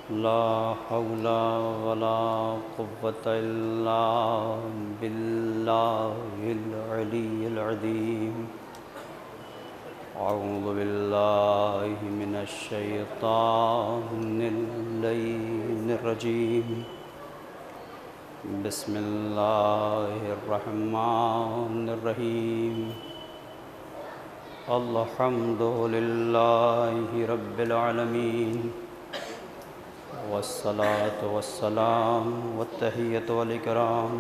لا حول ولا قوة إلا بالله العلي العظيم أعوذ بالله من الشيطان اللعين الرجيم بسم الله الرحمن الرحيم الحمد لله رب العالمين والصلاة والسلام والتحية والإكرام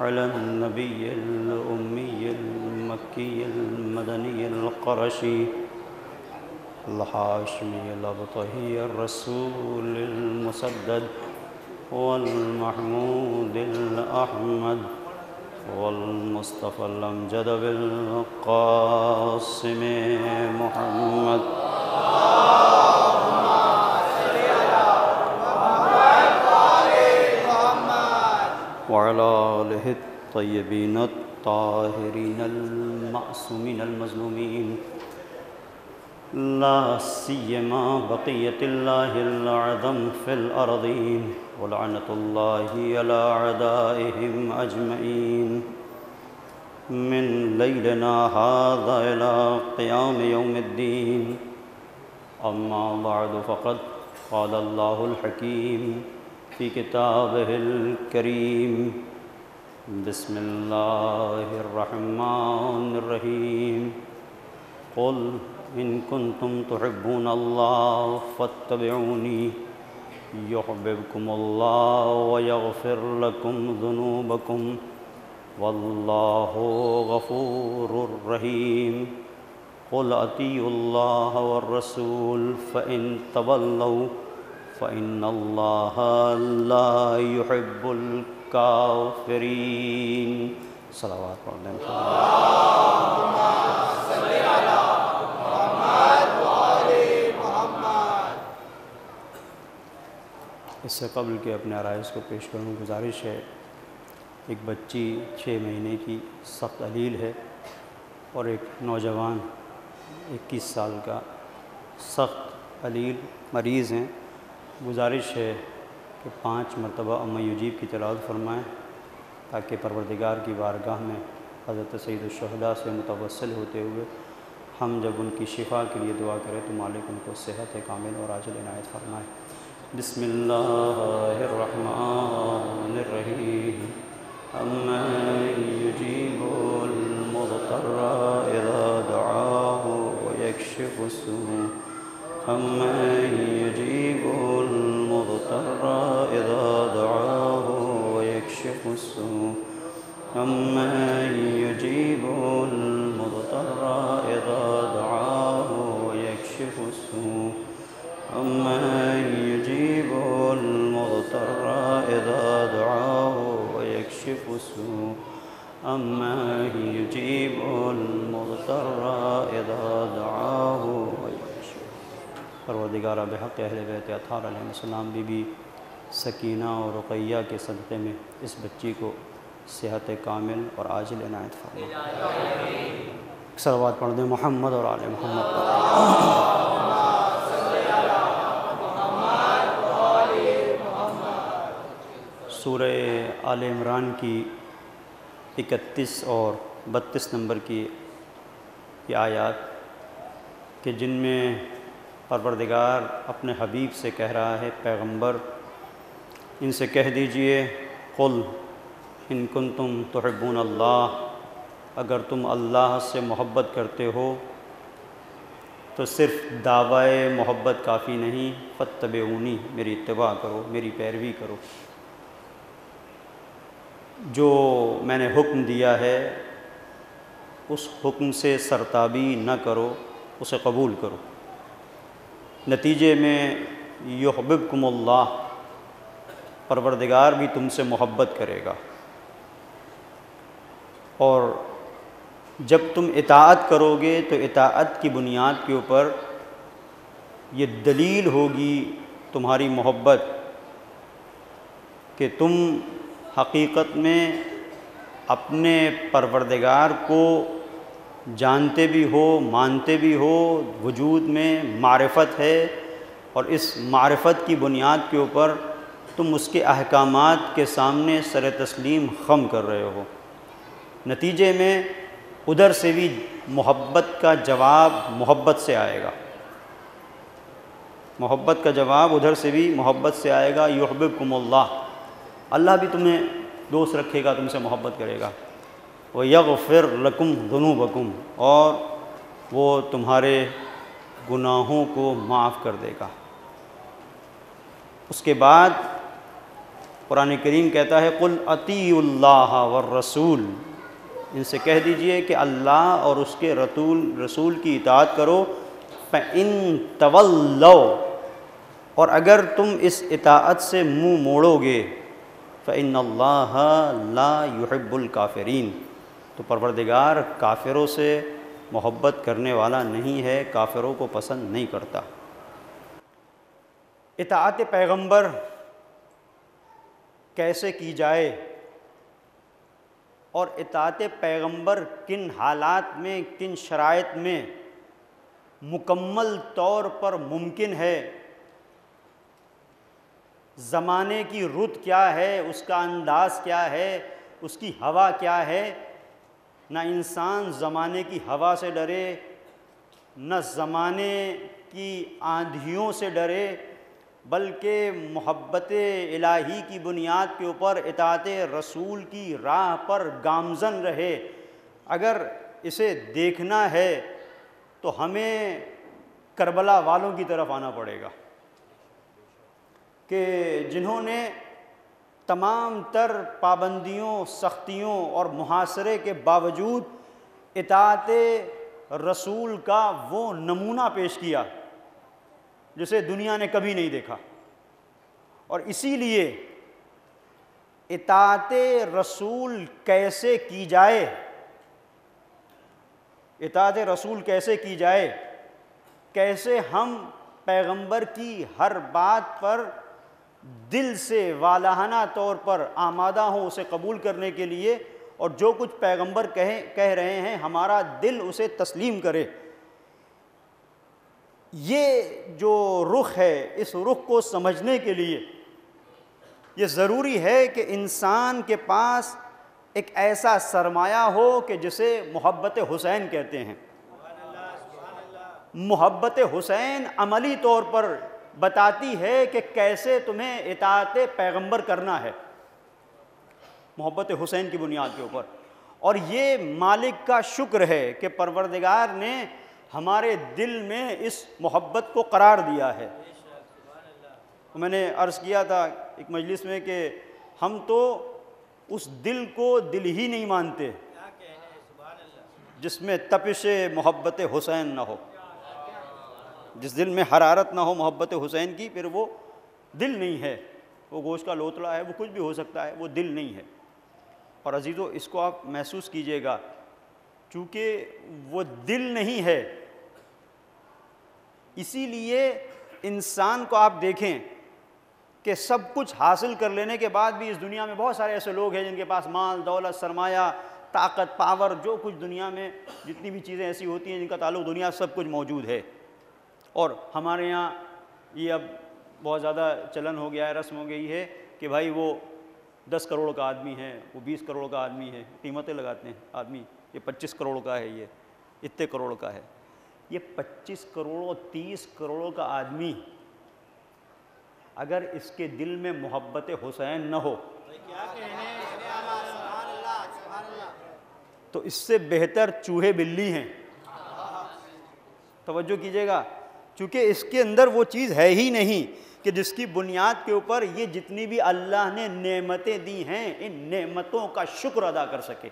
على النبي الأمي المكي المدني القرشي الهاشمي الأبطحي الرسول المسدد والمحمود الأحمد والمصطفى الأمجد بالقاسم محمد وعلى آله الطيبين الطاهرين المعصومين المظلومين لا سيما بقية الله الأعظم في الأرضين ولعنة الله على أعدائهم أجمعين من ليلنا هذا إلى قيام يوم الدين أما بعد فقد قال الله الحكيم في كتابه الكريم بسم الله الرحمن الرحيم قل إن كنتم تحبون الله فاتبعوني يحببكم الله ويغفر لكم ذنوبكم والله غفور رحيم قل أطيعوا الله والرسول فإن تولوا فإن الله لا يحب الكافرين صلوات پڑھ لیں اللهم صل على محمد وآل محمد۔ اس سے قبل کہ اپنے عرائض کو پیش کروں گزارش ہے، ایک بچی 6 مہینے کی سخت علیل ہے اور ایک نوجوان 21 سال کا سخت علیل مریض ہیں۔ گزارش ہے کہ 5 مرتبہ اما یجیب کی تلاوت فرمائیں تاکہ پروردگار کی بارگاہ میں حضرت سید الشہداء سے متوسل ہوتے ہوئے ہم جب ان کی شفا کے لیے دعا کریں تو مالک ان کو صحت کامل اور عاجل عنایت فرمائے۔ بسم اللہ الرحمن الرحیم امن یجیب المضطر اذا دعاه ویکشف السوء أَمَّن يُجِيبُ الْمُضْطَرَّ إِذَا دَعَاهُ وَيَكْشِفُ السُّوءَ أَمَّن يُجِيبُ الْمُضْطَرَّ إِذَا دَعَاهُ وَيَكْشِفُ السُّوءَ أَمَّن يُجِيبُ الْمُضْطَرَّ إِذَا دَعَاهُ وَيَكْشِفُ السُّوءَ أَمَّن يُجِيبُ الْمُضْطَرَّ إِذَا دَعَاهُ پروردگار بحق اہل بیت اطہار علیہ السلام بی بی سکینہ اور رقیہ کے صدقے میں اس بچی کو صحت کامل اور عاجل عنایت فرما۔ صلوات پڑھ دیں محمد اور آل محمد پر۔ سورہ آل عمران کی 31 اور 32 نمبر کی یہ آیات کہ جن میں پروردگار اپنے حبیب سے کہہ رہا ہے، پیغمبر ان سے کہہ دیجئے قل ان کنتم تحبون اللہ، اگر تم اللہ سے محبت کرتے ہو تو صرف دعوی محبت کافی نہیں، فاتبعونی، میری اتباع کرو، میری پیروی کرو، جو میں نے حکم دیا ہے اس حکم سے سرتابی نہ کرو، اسے قبول کرو، نتیجے میں یحببکم اللہ، پروردگار بھی تم سے محبت کرے گا، اور جب تم اطاعت کرو گے تو اطاعت کی بنیاد کے اوپر یہ دلیل ہوگی تمہاری محبت کہ تم حقیقت میں اپنے پروردگار کو جانتے بھی ہو، مانتے بھی ہو، وجود میں معرفت ہے، اور اس معرفت کی بنیاد کے اوپر تم اس کے احکامات کے سامنے سر تسلیم خم کر رہے ہو۔ نتیجے میں ادھر سے بھی محبت کا جواب محبت سے آئے گا، محبت کا جواب ادھر سے بھی محبت سے آئے گا۔ یحببکم اللہ، اللہ بھی تمہیں دوست رکھے گا، تم سے محبت کرے گا۔ وَيَغْفِرْ لَكُمْ ذُنُوبَكُمْ، اور وہ تمہارے گناہوں کو معاف کر دے گا۔ اس کے بعد قرآن کریم کہتا ہے قُلْ أَطِیعُوا اللَّهَ وَالرَّسُولَ، ان سے کہہ دیجئے کہ اللہ اور اس کے رسول کی اطاعت کرو۔ فَإِن تَوَلَّوْا، اور اگر تم اس اطاعت سے منہ موڑو گے، فَإِنَّ اللَّهَ لَا يُحِبُّ الْكَافِرِينَ، تو پروردگار کافروں سے محبت کرنے والا نہیں ہے، کافروں کو پسند نہیں کرتا۔ اطاعت پیغمبر کیسے کی جائے اور اطاعت پیغمبر کن حالات میں، کن شرائط میں مکمل طور پر ممکن ہے، زمانے کی رت کیا ہے، اس کا انداز کیا ہے، اس کی ہوا کیا ہے، نہ انسان زمانے کی ہوا سے ڈرے، نہ زمانے کی آندھیوں سے ڈرے، بلکہ محبت الہی کی بنیاد کے اوپر اطاعت رسول کی راہ پر گامزن رہے۔ اگر اسے دیکھنا ہے تو ہمیں کربلا والوں کی طرف آنا پڑے گا کہ جنہوں نے تمام تر پابندیوں، سختیوں اور محاصرے کے باوجود اطاعت رسول کا وہ نمونہ پیش کیا جسے دنیا نے کبھی نہیں دیکھا۔ اور اسی لیے اطاعت رسول کیسے کی جائے، اطاعت رسول کیسے کی جائے، کیسے ہم پیغمبر کی ہر بات پر دل سے والہانہ طور پر آمادہ ہوں اسے قبول کرنے کے لیے، اور جو کچھ پیغمبر کہہ رہے ہیں ہمارا دل اسے تسلیم کرے۔ یہ جو رخ ہے، اس رخ کو سمجھنے کے لیے یہ ضروری ہے کہ انسان کے پاس ایک ایسا سرمایہ ہو کہ جسے محبت حسین کہتے ہیں۔ محبت حسین عملی طور پر بتاتی ہے کہ کیسے تمہیں اطاعت پیغمبر کرنا ہے، محبت حسین کی بنیاد کے اوپر۔ اور یہ مالک کا شکر ہے کہ پروردگار نے ہمارے دل میں اس محبت کو قرار دیا ہے۔ میں نے عرض کیا تھا ایک مجلس میں کہ ہم تو اس دل کو دل ہی نہیں مانتے جس میں تپش محبت حسین نہ ہو، جس دل میں حرارت نہ ہو محبت حسین کی، پھر وہ دل نہیں ہے، وہ گوشت کا لوتڑا ہے، وہ کچھ بھی ہو سکتا ہے، وہ دل نہیں ہے۔ اور عزیزو اس کو آپ محسوس کیجئے گا، چونکہ وہ دل نہیں ہے، اسی لیے انسان کو آپ دیکھیں کہ سب کچھ حاصل کر لینے کے بعد بھی اس دنیا میں بہت سارے ایسے لوگ ہیں جن کے پاس مال، دولت، سرمایہ، طاقت، پاور، جو کچھ دنیا میں جتنی بھی چیزیں ایسی ہوتی ہیں جن کا تعلق دنیا، سب کچھ موجود ہے۔ اور ہمارے یہاں یہ اب بہت زیادہ چلن ہو گیا ہے، رسم ہو گئی ہے کہ بھائی وہ 10 کروڑ کا آدمی ہے، وہ 20 کروڑ کا آدمی ہے، قیمتیں لگاتے ہیں آدمی، یہ 25 کروڑ کا ہے، یہ اتنے کروڑ کا ہے۔ یہ 25 کروڑ اور 30 کروڑ کا آدمی اگر اس کے دل میں محبت حسین نہ ہو تو اس سے بہتر چوہے بلی ہیں۔ توجہ کیجئے گا، چونکہ اس کے اندر وہ چیز ہے ہی نہیں کہ جس کی بنیاد کے اوپر یہ جتنی بھی اللہ نے نعمتیں دی ہیں ان نعمتوں کا شکر ادا کر سکے۔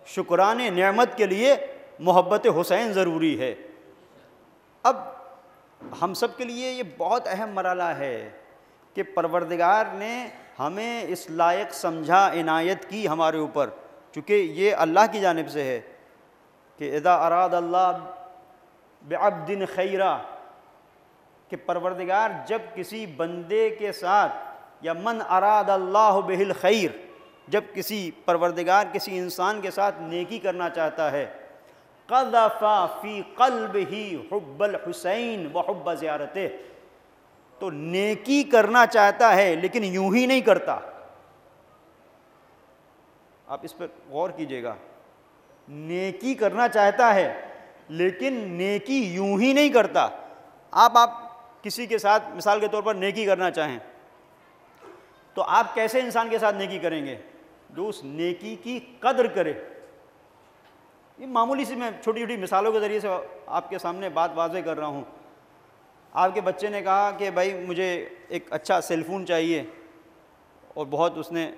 شکران نعمت کے لیے محبت حسین ضروری ہے۔ اب ہم سب کے لیے یہ بہت اہم مرحلہ ہے کہ پروردگار نے ہمیں اس لائق سمجھا، عنایت کی ہمارے اوپر، چونکہ یہ اللہ کی جانب سے ہے کہ اذا اراد اللہ بعبد خیرا، کہ پروردگار جب کسی بندے کے ساتھ، یا من اراد اللہ بہ الخیر، جب کسی پروردگار کسی انسان کے ساتھ نیکی کرنا چاہتا ہے قذف فی قلبہ حب الحسین وحب زیارتہ، تو نیکی کرنا چاہتا ہے لیکن یوں ہی نہیں کرتا. آپ اس پر غور کیجئے گا. نیکی کرنا چاہتا ہے لیکن نیکی یوں ہی نہیں کرتا. آپ کسی کے ساتھ مثال کے طور پر نیکی کرنا چاہیں تو آپ کیسے انسان کے ساتھ نیکی کریں گے؟ جو اس نیکی کی قدر کرے. یہ معمولی سی میں چھوٹی چھوٹی مثالوں کے ذریعے سے آپ کے سامنے بات واضح کر رہا ہوں. آپ کے بچے نے کہا کہ بھائی مجھے ایک اچھا سیل فون چاہیے، اور بہت اس نے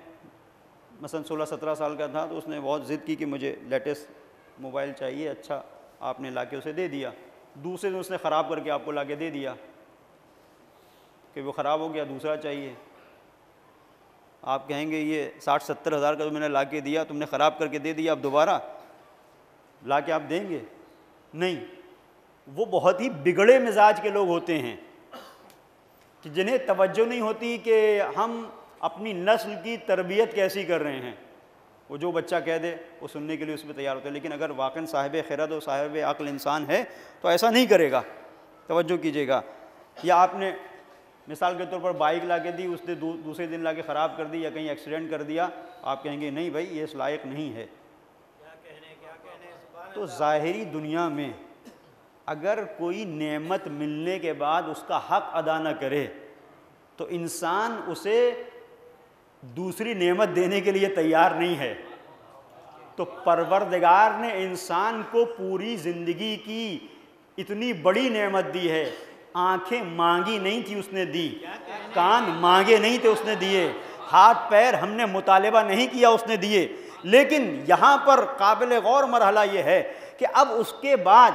مثلا 16-17 سال کا تھا تو اس نے بہت ضد کی کہ مجھے لیٹسٹ موبائل چاہیے. اچھا آپ نے لا کے اسے دے دیا. دوسرے دن اس نے خراب کر کے آپ کو لا کے دے دیا کہ وہ خراب ہو گیا، دوسرا چاہیے. آپ کہیں گے یہ 60-70 ہزار کا تو میں نے لا کے دیا، تم نے خراب کر کے دے دیا، اب دوبارہ لا کے آپ دیں گے؟ نہیں. وہ بہت ہی بگڑے مزاج کے لوگ ہوتے ہیں کہ جنہیں توجہ نہیں ہوتی کہ ہم اپنی نسل کی تربیت کیسی کر رہے ہیں. وہ جو بچہ کہہ دے وہ سننے کے لیے اس پہ تیار ہوتے ہیں، لیکن اگر واقعاً صاحب خرد و صاحب عقل انسان ہے تو ایسا نہیں کرے گا. توجہ کیجیے گا. یا آپ نے مثال کے طور پر بائک لا کے دی، اس نے دوسرے دن لا کے خراب کر دی یا کہیں ایکسیڈنٹ کر دیا، آپ کہیں گے نہیں بھائی یہ اس لائق نہیں ہے. تو ظاہری دنیا میں اگر کوئی نعمت ملنے کے بعد اس کا حق ادا نہ کرے تو انسان اسے دوسری نعمت دینے کے لیے تیار نہیں ہے. تو پروردگار نے انسان کو پوری زندگی کی اتنی بڑی نعمت دی ہے. آنکھیں مانگی نہیں تھی اس نے دی، کان مانگے نہیں تھے اس نے دیے، ہاتھ پیر ہم نے مطالبہ نہیں کیا اس نے دیے. لیکن یہاں پر قابل غور مرحلہ یہ ہے کہ اب اس کے بعد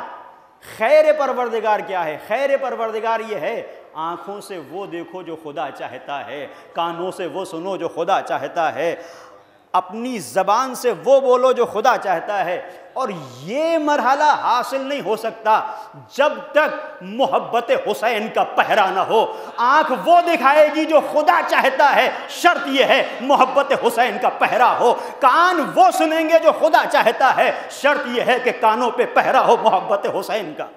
خیر پروردگار کیا ہے؟ خیر پروردگار یہ ہے آنکھوں سے وہ دیکھو جو خدا چاہتا ہے، کانوں سے وہ سنو جو خدا چاہتا ہے، اپنی زبان سے وہ بولو جو خدا چاہتا ہے. اور یہ مرحلہ حاصل نہیں ہو سکتا جب تک محبت حسین کا پہرا نہ ہو. آنکھ وہ دکھائے گی جو خدا چاہتا ہے، شرط یہ ہے محبت حسین کا پہرا ہو. کان وہ سنیں گے جو خدا چاہتا ہے، شرط یہ ہے کہ کانوں پہ پہرا ہو محبت حسین کا.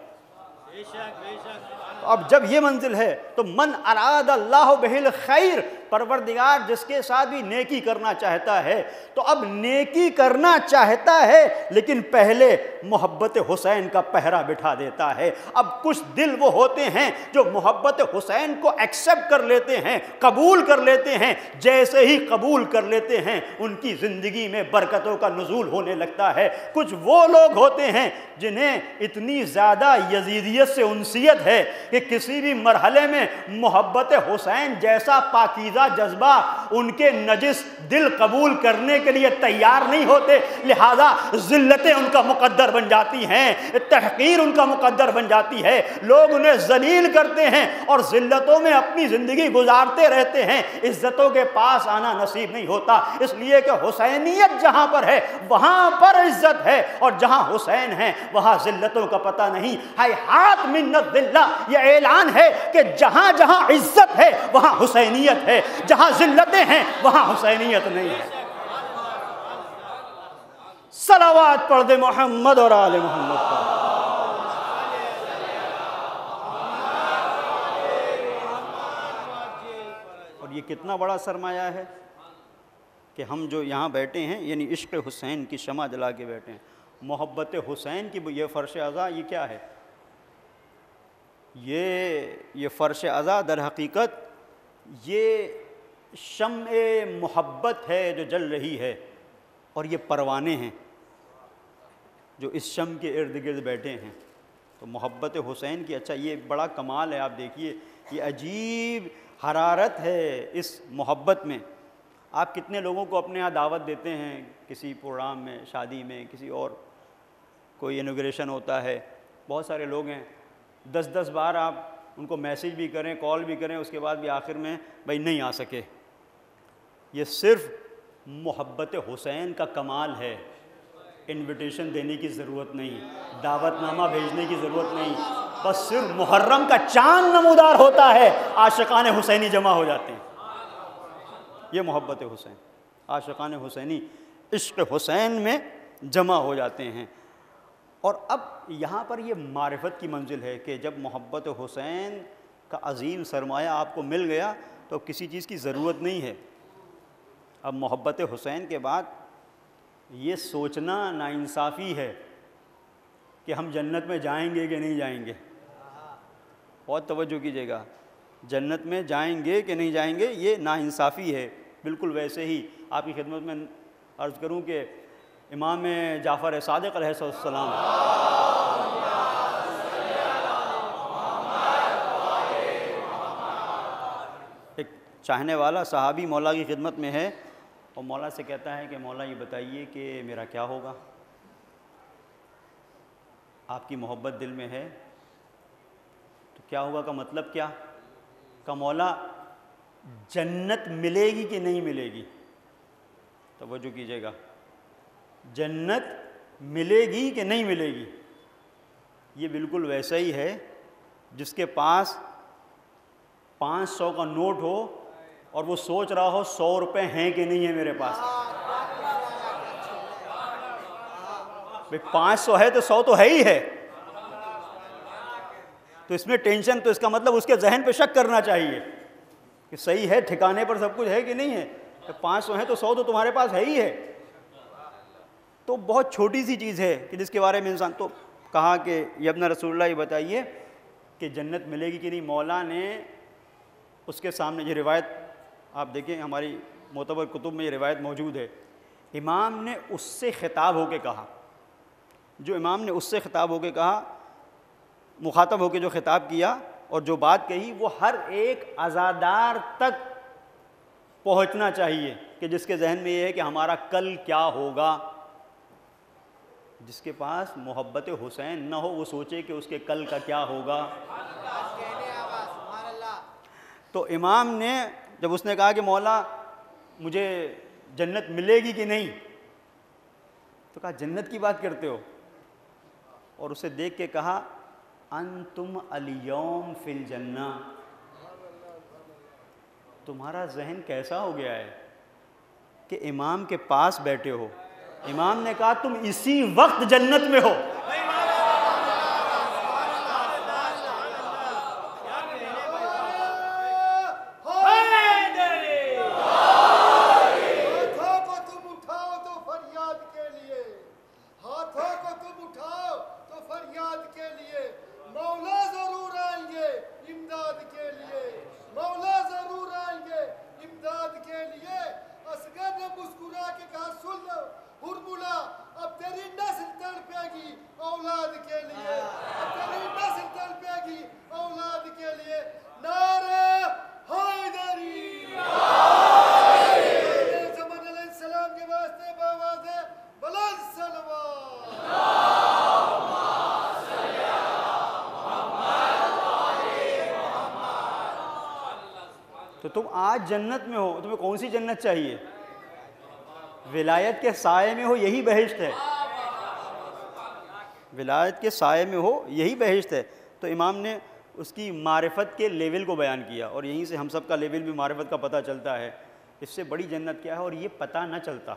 اب جب یہ منزل ہے تو من اراد اللہ بہ الخیر، پروردگار جس کے ساتھ بھی نیکی کرنا چاہتا ہے تو اب نیکی کرنا چاہتا ہے لیکن پہلے محبت حسین کا پہرا بٹھا دیتا ہے. اب کچھ دل وہ ہوتے ہیں جو محبت حسین کو ایکسیپٹ کر لیتے ہیں، قبول کر لیتے ہیں. جیسے ہی قبول کر لیتے ہیں ان کی زندگی میں برکتوں کا نزول ہونے لگتا ہے. کچھ وہ لوگ ہوتے ہیں جنہیں اتنی زیادہ یزیدیت سے انسیت ہے کہ کسی بھی مرحلے میں محبت حسین جیسا پاکیزہ جذبہ ان کے نجس دل قبول کرنے کے لیے تیار نہیں ہوتے. لہذا ذلتیں ان کا مقدر بن جاتی ہیں، تحقیر ان کا مقدر بن جاتی ہے. لوگ انہیں ذلیل کرتے ہیں اور ذلتوں میں اپنی زندگی گزارتے رہتے ہیں. عزتوں کے پاس آنا نصیب نہیں ہوتا، اس لیے کہ حسینیت جہاں پر ہے وہاں پر عزت ہے، اور جہاں حسین ہے وہاں ذلتوں کا پتہ نہیں. ہیہات من الذلہ، یہ اعلان ہے کہ جہاں جہاں عزت ہے وہاں حسینیت ہے، جہاں ذلتیں ہیں وہاں حسینیت نہیں ہے. صلوات پڑھ دے محمد اور آل محمد پر. اور یہ کتنا بڑا سرمایہ ہے کہ ہم جو یہاں بیٹھے ہیں یعنی عشق حسین کی شمع جلا کے بیٹھے ہیں. محبت حسین کی یہ فرش عزا یہ کیا ہے؟ یہ فرش عزا در حقیقت یہ شمع محبت ہے جو جل رہی ہے، اور یہ پروانے ہیں جو اس شمع کے ارد گرد بیٹھے ہیں. تو محبت حسین کی اچھا یہ بڑا کمال ہے. آپ دیکھیے یہ عجیب حرارت ہے اس محبت میں. آپ کتنے لوگوں کو اپنے ہاں دعوت دیتے ہیں کسی پروگرام میں، شادی میں، کسی اور کوئی انوگریشن ہوتا ہے، بہت سارے لوگ ہیں، 10 بار آپ ان کو میسیج بھی کریں، کال بھی کریں، اس کے بعد بھی آخر میں بھائی نہیں آ سکے. یہ صرف محبت حسین کا کمال ہے. انویٹیشن دینے کی ضرورت نہیں، دعوت نامہ بھیجنے کی ضرورت نہیں، بس صرف محرم کا چاند نمودار ہوتا ہے، عاشقان حسینی جمع ہو جاتے ہیں. یہ محبت حسین، عاشقان حسینی عشق حسین میں جمع ہو جاتے ہیں. اور اب یہاں پر یہ معرفت کی منزل ہے کہ جب محبت حسین کا عظیم سرمایہ آپ کو مل گیا تو کسی چیز کی ضرورت نہیں ہے. اب محبت حسین کے بعد یہ سوچنا ناانصافی ہے کہ ہم جنت میں جائیں گے کہ نہیں جائیں گے. بہت توجہ کیجیے گا, جنت میں جائیں گے کہ نہیں جائیں گے یہ ناانصافی ہے. بالکل ویسے ہی آپ کی خدمت میں عرض کروں کہ امام جعفر صادق علیہ السلام ایک چاہنے والا صحابی مولا کی خدمت میں ہے اور مولا سے کہتا ہے کہ مولا یہ بتائیے کہ میرا کیا ہوگا, آپ کی محبت دل میں ہے تو کیا ہوگا کا مطلب کیا, کہ مولا جنت ملے گی کہ نہیں ملے گی. توجہ کیجیے گا, جنت ملے گی کہ نہیں ملے گی. یہ بالکل ویسا ہی ہے جس کے پاس 500 کا نوٹ ہو اور وہ سوچ رہا ہو 100 روپے ہیں کہ نہیں ہے میرے پاس. بھئی 500 ہے تو 100 تو ہے ہی ہے, تو اس میں ٹینشن, تو اس کا مطلب اس کے ذہن پہ شک کرنا چاہیے کہ صحیح ہے, ٹھکانے پر سب کچھ ہے کہ نہیں ہے. 500 ہے تو 100 تو تمہارے پاس ہے ہی ہے. تو بہت چھوٹی سی چیز ہے کہ جس کے بارے میں انسان, تو کہا کہ یہ ابن رسول اللہ یہ بتائیے کہ جنت ملے گی کہ نہیں. مولا نے اس کے سامنے یہ روایت آپ دیکھیں, ہماری معتبر کتب میں یہ روایت موجود ہے, امام نے اس سے خطاب ہو کے کہا, جو امام نے اس سے خطاب ہو کے کہا, مخاطب ہو کے جو خطاب کیا اور جو بات کہی وہ ہر ایک عزادار تک پہنچنا چاہیے کہ جس کے ذہن میں یہ ہے کہ ہمارا کل کیا ہوگا. جس کے پاس محبت حسین نہ ہو وہ سوچے کہ اس کے کل کا کیا ہوگا. تو امام نے جب اس نے کہا کہ مولا مجھے جنت ملے گی کہ نہیں, تو کہا جنت کی بات کرتے ہو, اور اسے دیکھ کے کہا انتم الیوم فی الجنہ. تمہارا ذہن کیسا ہو گیا ہے کہ امام کے پاس بیٹھے ہو. امام نے کہا تم اسی وقت جنت میں ہو. تو تم آج جنت میں ہو, تمہیں کون سی جنت چاہیے؟ ولایت کے سائے میں ہو یہی بہشت ہے, ولایت کے سائے میں ہو یہی بہشت ہے. تو امام نے اس کی معرفت کے لیول کو بیان کیا, اور یہیں سے ہم سب کا لیول بھی معرفت کا پتہ چلتا ہے. اس سے بڑی جنت کیا ہے, اور یہ پتہ نہ چلتا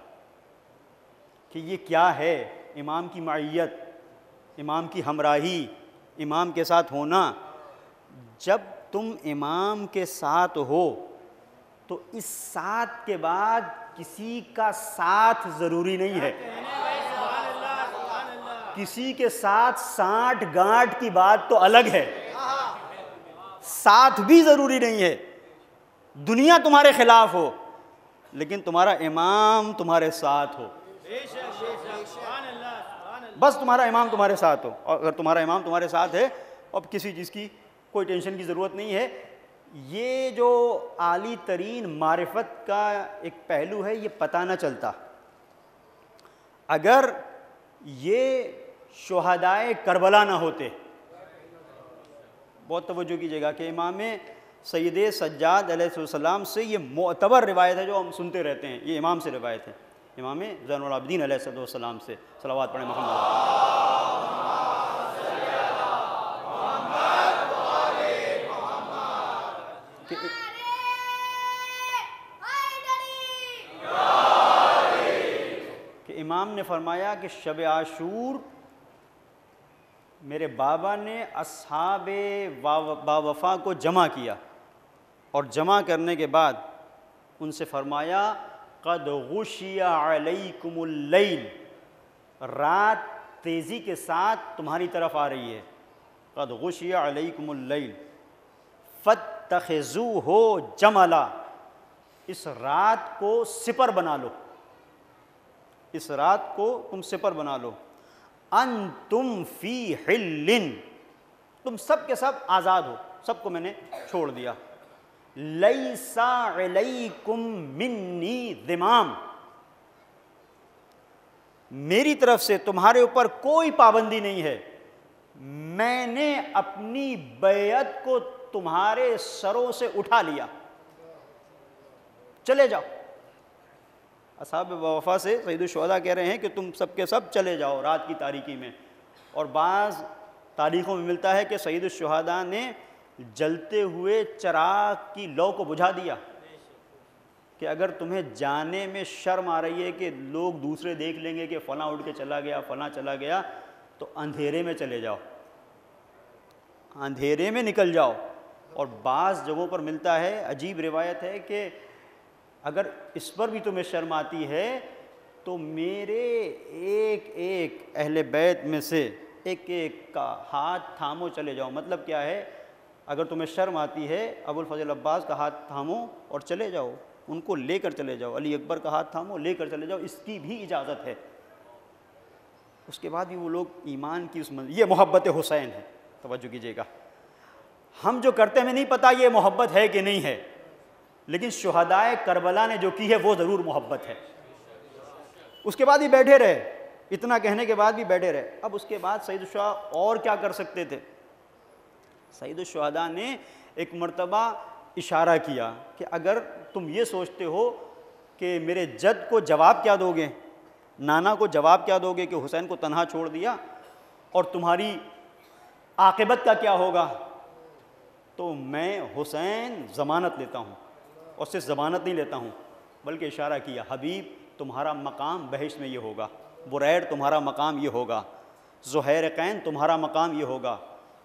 کہ یہ کیا ہے. امام کی معیت, امام کی ہمراہی, امام کے ساتھ ہونا. جب تم امام کے ساتھ ہو تو اس ساتھ کے بعد کسی کا ساتھ ضروری نہیں ہے. کسی کے ساتھ سانٹھ گانٹھ کی بات تو الگ ہے, ساتھ بھی ضروری نہیں ہے. دنیا تمہارے خلاف ہو لیکن تمہارا امام تمہارے ساتھ ہو, بس تمہارا امام تمہارے ساتھ ہو. اور اگر تمہارا امام تمہارے ساتھ ہے اب کسی چیز کی کوئی ٹینشن کی ضرورت نہیں ہے. یہ جو عالی ترین معرفت کا ایک پہلو ہے, یہ پتہ نہ چلتا. اگر یہ شہدائے کربلا نہ ہوتے, بہت توجہ کیجیے گا کہ امام سید سجاد علیہ السلام سے یہ معتبر روایت ہے جو ہم سنتے رہتے ہیں, یہ امام سے روایت ہے, امام زین العابدین علیہ السلام سے. صلوات پڑھیں محمد. کہ امام نے فرمایا کہ شب عاشور میرے بابا نے اصحاب باوفا کو جمع کیا اور جمع کرنے کے بعد ان سے فرمایا قد غشی علیکم اللیل، رات تیزی کے ساتھ تمہاری طرف آ رہی ہے، قد غشی علیکم اللیل فاتخذوہ جملا، اس رات کو سپر بنا لو، اس رات کو تم سپر بنا لو، انتم فی حل، تم سب کے سب آزاد ہو، سب کو میں نے چھوڑ دیا، لیس علیکم منی ذمام، میری طرف سے تمہارے اوپر کوئی پابندی نہیں ہے، میں نے اپنی بیعت کو تمہارے سروں سے اٹھا لیا، چلے جاؤ۔ اصحاب وفا سے سید الشہداء کہہ رہے ہیں کہ تم سب کے سب چلے جاؤ رات کی تاریکی میں، اور بعض تاریخوں میں ملتا ہے کہ سید الشہداء نے جلتے ہوئے چراغ کی لو کو بجھا دیا کہ اگر تمہیں جانے میں شرم آ رہی ہے کہ لوگ دوسرے دیکھ لیں گے کہ فلاں اٹھ کے چلا گیا، فلاں چلا گیا، تو اندھیرے میں چلے جاؤ، اندھیرے میں نکل جاؤ۔ اور بعض جگہوں پر ملتا ہے، عجیب روایت ہے کہ اگر اس پر بھی تمہیں شرم آتی ہے تو میرے ایک ایک اہل بیت میں سے ایک ایک کا ہاتھ تھامو چلے جاؤ۔ مطلب کیا ہے، اگر تمہیں شرم آتی ہے ابو الفضل عباس کا ہاتھ تھامو اور چلے جاؤ، ان کو لے کر چلے جاؤ، علی اکبر کا ہاتھ تھامو لے کر چلے جاؤ، اس کی بھی اجازت ہے۔ اس کے بعد بھی وہ لوگ ایمان کی یہ محبت حسین ہے، توجہ کیجیے گا۔ ہم جو کرتے ہیں ہمیں نہیں پتا یہ محبت ہے کہ نہیں ہے، لیکن شہدائے کربلا نے جو کی ہے وہ ضرور محبت ہے۔ اس کے بعد بھی بیٹھے رہے، اتنا کہنے کے بعد بھی بیٹھے رہے۔ اب اس کے بعد سید الشہداء اور کیا کر سکتے تھے؟ سید الشہداء نے ایک مرتبہ اشارہ کیا کہ اگر تم یہ سوچتے ہو کہ میرے جد کو جواب کیا دو گے، نانا کو جواب کیا دو گے کہ حسین کو تنہا چھوڑ دیا، اور تمہاری عاقبت کا کیا ہوگا، تو میں حسین ضمانت لیتا ہوں، اور صرف ضمانت نہیں لیتا ہوں بلکہ اشارہ کیا، حبیب تمہارا مقام بہشت میں یہ ہوگا، بریر تمہارا مقام یہ ہوگا، زہیرقین تمہارا مقام یہ ہوگا،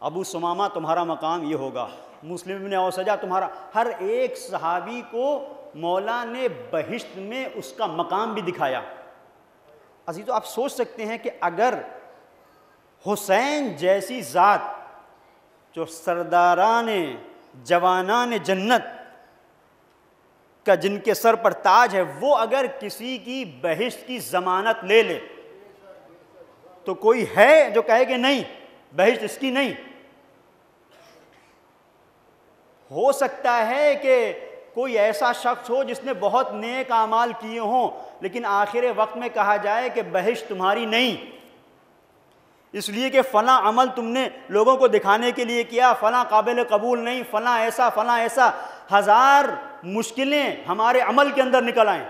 ابو سمامہ تمہارا مقام یہ ہوگا، مسلم بن اوسجہ تمہارا، ہر ایک صحابی کو مولا نے بہشت میں اس کا مقام بھی دکھایا۔ عزیزو آپ سوچ سکتے ہیں کہ اگر حسین جیسی ذات جو سرداران جوانان جنت کا جن کے سر پر تاج ہے، وہ اگر کسی کی بہشت کی ضمانت لے لے تو کوئی ہے جو کہے کہ نہیں بہشت اس کی نہیں؟ ہو سکتا ہے کہ کوئی ایسا شخص ہو جس نے بہت نیک اعمال کیے ہوں، لیکن آخر وقت میں کہا جائے کہ بہشت تمہاری نہیں، اس لیے کہ فلاں عمل تم نے لوگوں کو دکھانے کے لیے کیا، فلاں قابل قبول نہیں، فلاں ایسا فلاں ایسا، ہزار مشکلیں ہمارے عمل کے اندر نکل آئیں۔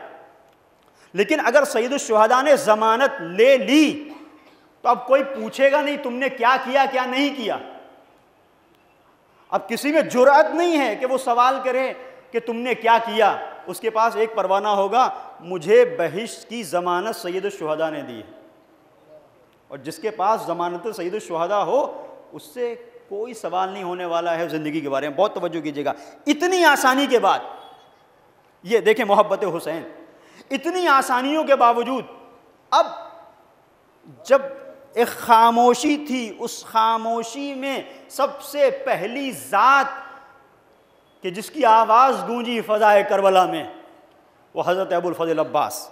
لیکن اگر سید الشہداء نے ضمانت لے لی تو اب کوئی پوچھے گا نہیں تم نے کیا کیا کیا نہیں کیا۔ اب کسی میں جرأت نہیں ہے کہ وہ سوال کرے کہ تم نے کیا کیا، اس کے پاس ایک پروانہ ہوگا، مجھے بہشت کی ضمانت سید الشہداء نے دی ہے، اور جس کے پاس ضمانت سید الشہداء ہو اس سے کوئی سوال نہیں ہونے والا ہے زندگی کے بارے میں۔ بہت توجہ کیجیے گا، اتنی آسانی کے بعد یہ دیکھیں محبت حسین، اتنی آسانیوں کے باوجود اب جب ایک خاموشی تھی، اس خاموشی میں سب سے پہلی ذات کہ جس کی آواز گونجی فضائے کربلا میں وہ حضرت ابو الفضل عباس،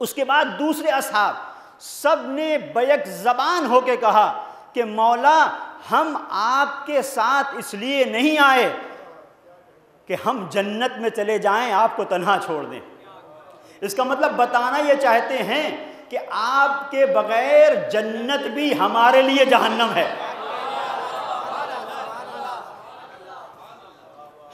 اس کے بعد دوسرے اصحاب سب نے بیک زبان ہو کے کہا کہ مولا ہم آپ کے ساتھ اس لیے نہیں آئے کہ ہم جنت میں چلے جائیں آپ کو تنہا چھوڑ دیں۔ اس کا مطلب بتانا یہ چاہتے ہیں کہ آپ کے بغیر جنت بھی ہمارے لیے جہنم ہے،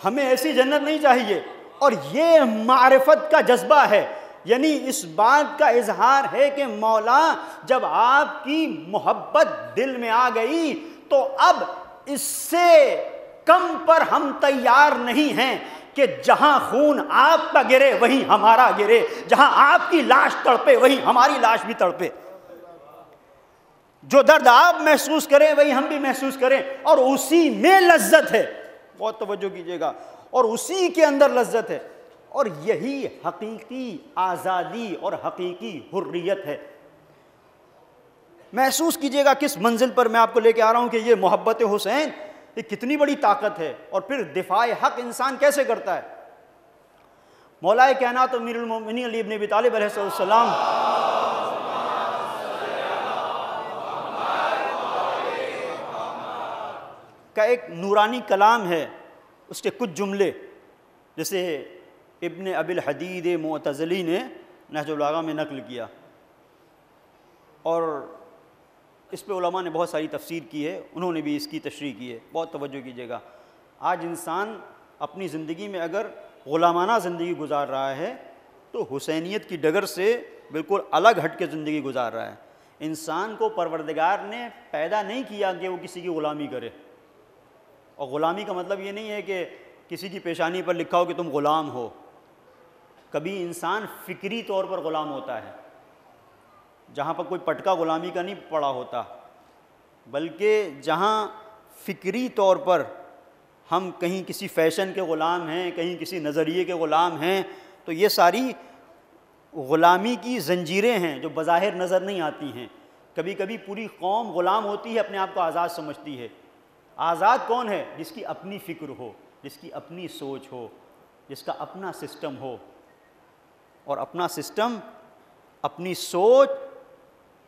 ہمیں ایسی جنت نہیں چاہیے۔ اور یہ معرفت کا جذبہ ہے، یعنی اس بات کا اظہار ہے کہ مولا جب آپ کی محبت دل میں آ گئی تو اب اس سے کم پر ہم تیار نہیں ہیں کہ جہاں خون آپ کا گرے وہیں ہمارا گرے، جہاں آپ کی لاش تڑپے وہیں ہماری لاش بھی تڑپے۔ جو درد آپ محسوس کریں وہی ہم بھی محسوس کریں، اور اسی میں لذت ہے. بہت توجہ کیجیے گا، اور اسی کے اندر لذت ہے، اور یہی حقیقی آزادی اور حقیقی حریت ہے. محسوس کیجیے گا کس منزل پر میں آپ کو لے کے آ رہا ہوں کہ یہ محبت حسین یہ کتنی بڑی طاقت ہے، اور پھر دفاع حق انسان کیسے کرتا ہے. مولا کائنات امیر المومنین علی ابن ابی طالب علیہ السلام کا ایک نورانی کلام ہے، اس کے کچھ جملے جیسے ابن ابی الحدید معتزلی نے نہج البلاغہ میں نقل کیا، اور اس پہ علماء نے بہت ساری تفسیر کی ہے، انہوں نے بھی اس کی تشریح کی ہے. بہت توجہ کیجیے گا. آج انسان اپنی زندگی میں اگر غلامانہ زندگی گزار رہا ہے تو حسینیت کی ڈگر سے بالکل الگ ہٹ کے زندگی گزار رہا ہے. انسان کو پروردگار نے پیدا نہیں کیا کہ وہ کسی کی غلامی کرے، اور غلامی کا مطلب یہ نہیں ہے کہ کسی کی پیشانی پر لکھا ہو کہ تم غلام ہو. کبھی انسان فکری طور پر غلام ہوتا ہے، جہاں پر کوئی پٹکا غلامی کا نہیں پڑا ہوتا، بلکہ جہاں فکری طور پر ہم کہیں کسی فیشن کے غلام ہیں، کہیں کسی نظریے کے غلام ہیں، تو یہ ساری غلامی کی زنجیریں ہیں جو بظاہر نظر نہیں آتی ہیں. کبھی کبھی پوری قوم غلام ہوتی ہے، اپنے آپ کو آزاد سمجھتی ہے. آزاد کون ہے؟ جس کی اپنی فکر ہو، جس کی اپنی سوچ ہو، جس کا اپنا سسٹم ہو. اور اپنا سسٹم، اپنی سوچ،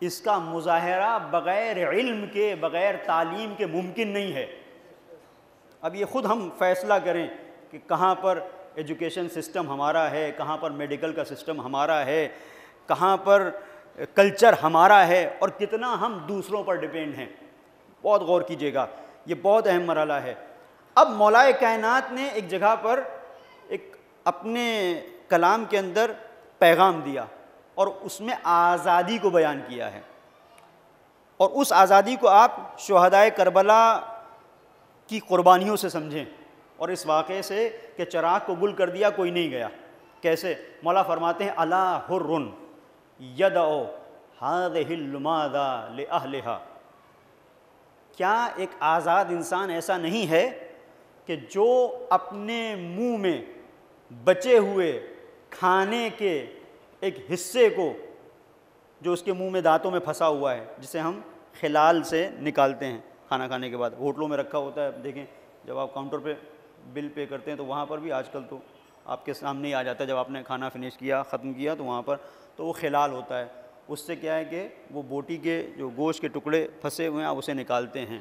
اس کا مظاہرہ بغیر علم کے، بغیر تعلیم کے ممکن نہیں ہے. اب یہ خود ہم فیصلہ کریں کہ کہاں پر ایجوکیشن سسٹم ہمارا ہے، کہاں پر میڈیکل کا سسٹم ہمارا ہے، کہاں پر کلچر ہمارا ہے، اور کتنا ہم دوسروں پر ڈیپینڈ ہیں. بہت غور کیجیے گا، یہ بہت اہم مرحلہ ہے. اب مولا کائنات نے ایک جگہ پر ایک اپنے کلام کے اندر پیغام دیا، اور اس میں آزادی کو بیان کیا ہے. اور اس آزادی کو آپ شہدائے کربلا کی قربانیوں سے سمجھیں، اور اس واقعے سے کہ چراغ کو گل کر دیا کوئی نہیں گیا. کیسے؟ مولا فرماتے ہیں الا حر یدعو ہذہ اللماذا لأہلہا. کیا ایک آزاد انسان ایسا نہیں ہے کہ جو اپنے منہ میں بچے ہوئے کھانے کے ایک حصے کو، جو اس کے منہ میں دانتوں میں پھنسا ہوا ہے، جسے ہم خلال سے نکالتے ہیں کھانا کھانے کے بعد، ہوٹلوں میں رکھا ہوتا ہے، دیکھیں جب آپ کاؤنٹر پہ بل پے کرتے ہیں تو وہاں پر بھی آج کل تو آپ کے سامنے ہی آ جاتا ہے، جب آپ نے کھانا فنش کیا، ختم کیا، تو وہاں پر تو وہ خلال ہوتا ہے. اس سے کیا ہے کہ وہ بوٹی کے جو گوشت کے ٹکڑے پھنسے ہوئے ہیں آپ اسے نکالتے ہیں.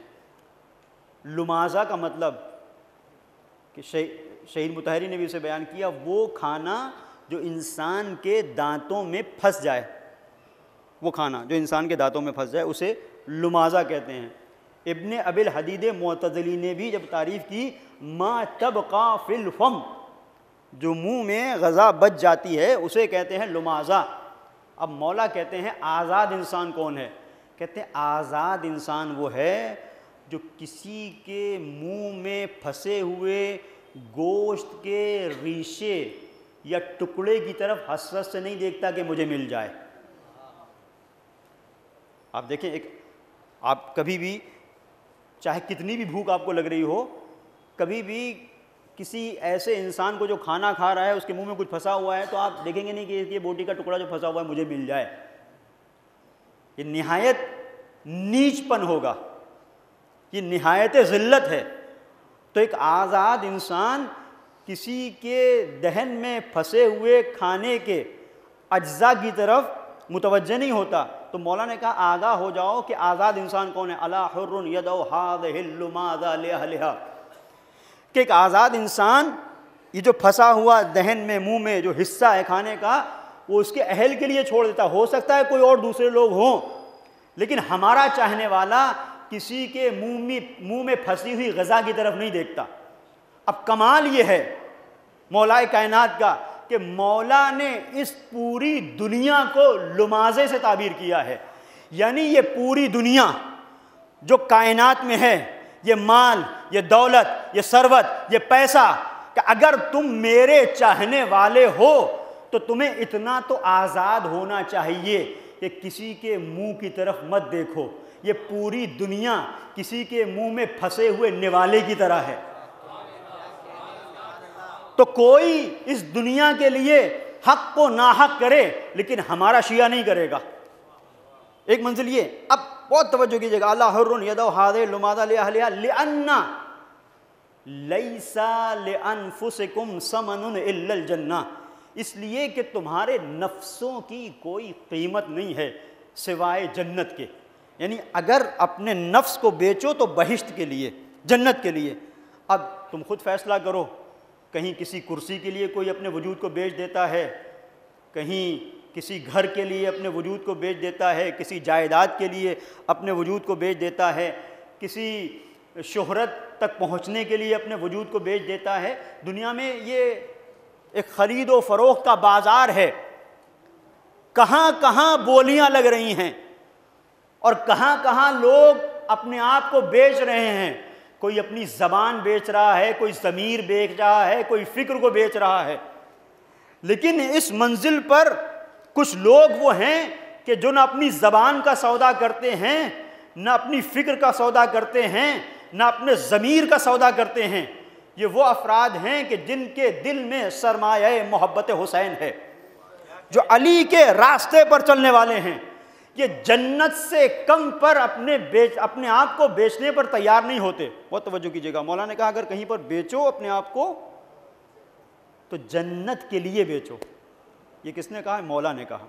لمازہ کا مطلب کہ شہید مطہری نے بھی اسے بیان کیا، وہ کھانا جو انسان کے دانتوں میں پھنس جائے، وہ کھانا جو انسان کے دانتوں میں پھنس جائے اسے لمازہ کہتے ہیں. ابن ابی الحدید معتزلی نے بھی جب تعریف کی ما تبقى فی الفم، جو منہ میں غذا بچ جاتی ہے اسے کہتے ہیں لمازہ. اب مولا کہتے ہیں آزاد انسان کون ہے؟ کہتے ہیں آزاد انسان وہ ہے جو کسی کے منہ میں پھنسے ہوئے گوشت کے ریشے یا ٹکڑے کی طرف حسرت سے نہیں دیکھتا کہ مجھے مل جائے. آپ دیکھیں، آپ کبھی بھی چاہے کتنی بھی بھوک آپ کو لگ رہی ہو، کبھی بھی کسی ایسے انسان کو جو کھانا کھا رہا ہے اس کے منہ میں کچھ پھنسا ہوا ہے تو آپ دیکھیں گے نہیں کہ یہ بوٹی کا ٹکڑا جو پھنسا ہوا ہے مجھے مل جائے. یہ نہایت نیچ پن ہوگا، یہ نہایت ذلت ہے. تو ایک آزاد انسان کسی کے دہن میں پھنسے ہوئے کھانے کے اجزاء کی طرف متوجہ نہیں ہوتا. تو مولا نے کہا آگاہ ہو جاؤ کہ آزاد انسان کون ہے. الا حر یدعو ہذہ اللماذا لأہلہا، کہ ایک آزاد انسان یہ جو پھنسا ہوا دہن میں، منہ میں جو حصہ ہے کھانے کا، وہ اس کے اہل کے لیے چھوڑ دیتا. ہو سکتا ہے کوئی اور دوسرے لوگ ہوں، لیکن ہمارا چاہنے والا کسی کے منہ میں پھنسی ہوئی غذا کی طرف نہیں دیکھتا. اب کمال یہ ہے مولا کائنات کا کہ مولا نے اس پوری دنیا کو لمازے سے تعبیر کیا ہے. یعنی یہ پوری دنیا جو کائنات میں ہے، یہ مال، یہ دولت، یہ ثروت، یہ پیسہ، کہ اگر تم میرے چاہنے والے ہو تو تمہیں اتنا تو آزاد ہونا چاہیے کہ کسی کے منہ کی طرف مت دیکھو. یہ پوری دنیا کسی کے منہ میں پھنسے ہوئے نوالے کی طرح ہے. تو کوئی اس دنیا کے لیے حق کو ناحق کرے لیکن ہمارا شیعہ نہیں کرے گا. ایک منزل یہ. اب بہت توجہ کیجیے گا. اللہ حر یدعو ہذہ لماذا لأہلہا لأن لیس لأنفسکم ثمن الا الجنہ. اس لیے کہ تمہارے نفسوں کی کوئی قیمت نہیں ہے سوائے جنت کے. یعنی اگر اپنے نفس کو بیچو تو بہشت کے لیے، جنت کے لیے. اب تم خود فیصلہ کرو. کہیں کسی کرسی کے لیے کوئی اپنے وجود کو بیچ دیتا ہے، کہیں کسی گھر کے لیے اپنے وجود کو بیچ دیتا ہے، کسی جائیداد کے لیے اپنے وجود کو بیچ دیتا ہے، کسی شہرت تک پہنچنے کے لیے اپنے وجود کو بیچ دیتا ہے. دنیا میں یہ ایک خرید و فروخت کا بازار ہے. کہاں کہاں بولیاں لگ رہی ہیں اور کہاں کہاں لوگ اپنے آپ کو بیچ رہے ہیں. کوئی اپنی زبان بیچ رہا ہے، کوئی ضمیر بیچ رہا ہے، کوئی فکر کو بیچ رہا ہے. لیکن اس منزل پر کچھ لوگ وہ ہیں کہ جو نہ اپنی زبان کا سودا کرتے ہیں، نہ اپنی فکر کا سودا کرتے ہیں، نہ اپنے ضمیر کا سودا کرتے ہیں. یہ وہ افراد ہیں کہ جن کے دل میں سرمایہ محبت حسین ہے، جو علی کے راستے پر چلنے والے ہیں. یہ جنت سے کم پر اپنے آپ کو بیچنے پر تیار نہیں ہوتے. بہت توجہ کیجیے گا. مولانا نے کہا اگر کہیں پر بیچو اپنے آپ کو تو جنت کے لیے بیچو. یہ کس نے کہا؟ مولا نے کہا.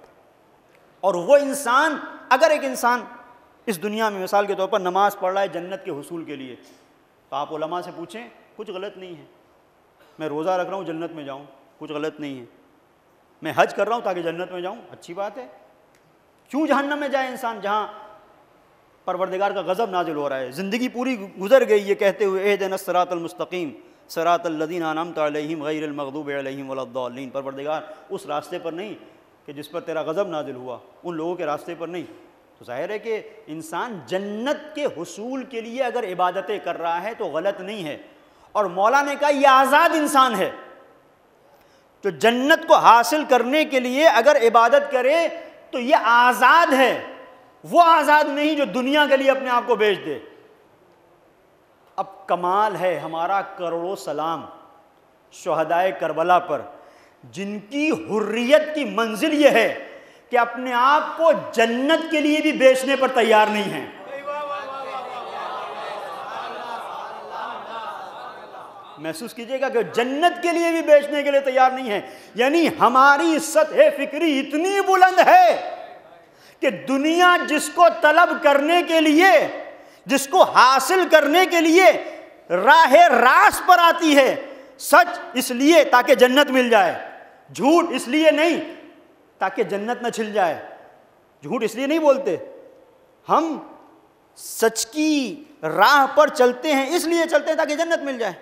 اور وہ انسان، اگر ایک انسان اس دنیا میں مثال کے طور پر نماز پڑھ رہا ہے جنت کے حصول کے لیے، تو آپ علماء سے پوچھیں کچھ غلط نہیں ہے. میں روزہ رکھ رہا ہوں جنت میں جاؤں، کچھ غلط نہیں ہے. میں حج کر رہا ہوں تاکہ جنت میں جاؤں، اچھی بات ہے. کیوں جہنم میں جائے انسان جہاں پروردگار کا غضب نازل ہو رہا ہے؟ زندگی پوری گزر گئی یہ کہتے ہوئے اہدنا الصراط المستقیم صراط الذین انعمت علیہم غیر المغضوب علیہم ولا الضالین. پروردگار اس راستے پر نہیں کہ جس پر تیرا غضب نازل ہوا، ان لوگوں کے راستے پر نہیں. تو ظاہر ہے کہ انسان جنت کے حصول کے لیے اگر عبادتیں کر رہا ہے تو غلط نہیں ہے. اور مولا نے کہا یہ آزاد انسان ہے جو جنت کو حاصل کرنے کے لیے اگر عبادت کرے تو یہ آزاد ہے. وہ آزاد نہیں جو دنیا کے لیے اپنے آپ کو بیچ دے. اب کمال ہے ہمارا کروڑوں سلام شہدائے کربلا پر، جن کی حریت کی منزل یہ ہے کہ اپنے آپ کو جنت کے لیے بھی بیچنے پر تیار نہیں ہیں. محسوس کیجئے گا کہ جنت کے لیے بھی بیچنے کے لیے تیار نہیں ہے. یعنی ہماری سطح فکری اتنی بلند ہے کہ دنیا جس کو طلب کرنے کے لیے، جس کو حاصل کرنے کے لیے راہ راست پر آتی ہے. سچ اس لیے تاکہ جنت مل جائے، جھوٹ اس لیے نہیں تاکہ جنت نہ چھل جائے. جھوٹ اس لیے نہیں بولتے، ہم سچ کی راہ پر چلتے ہیں اس لیے چلتے ہیں تاکہ جنت مل جائے.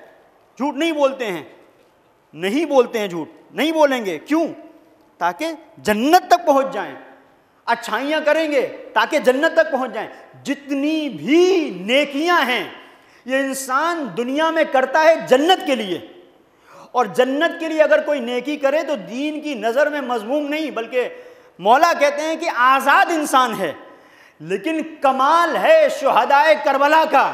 جھوٹ نہیں بولتے ہیں، نہیں بولتے ہیں، جھوٹ نہیں بولیں گے. کیوں؟ تاکہ جنت تک پہنچ جائیں. اچھائیاں کریں گے تاکہ جنت تک پہنچ جائیں. جتنی بھی نیکیاں ہیں یہ انسان دنیا میں کرتا ہے جنت کے لیے. اور جنت کے لیے اگر کوئی نیکی کرے تو دین کی نظر میں مذموم نہیں، بلکہ مولا کہتے ہیں کہ آزاد انسان ہے. لیکن کمال ہے شہدائے کربلا کا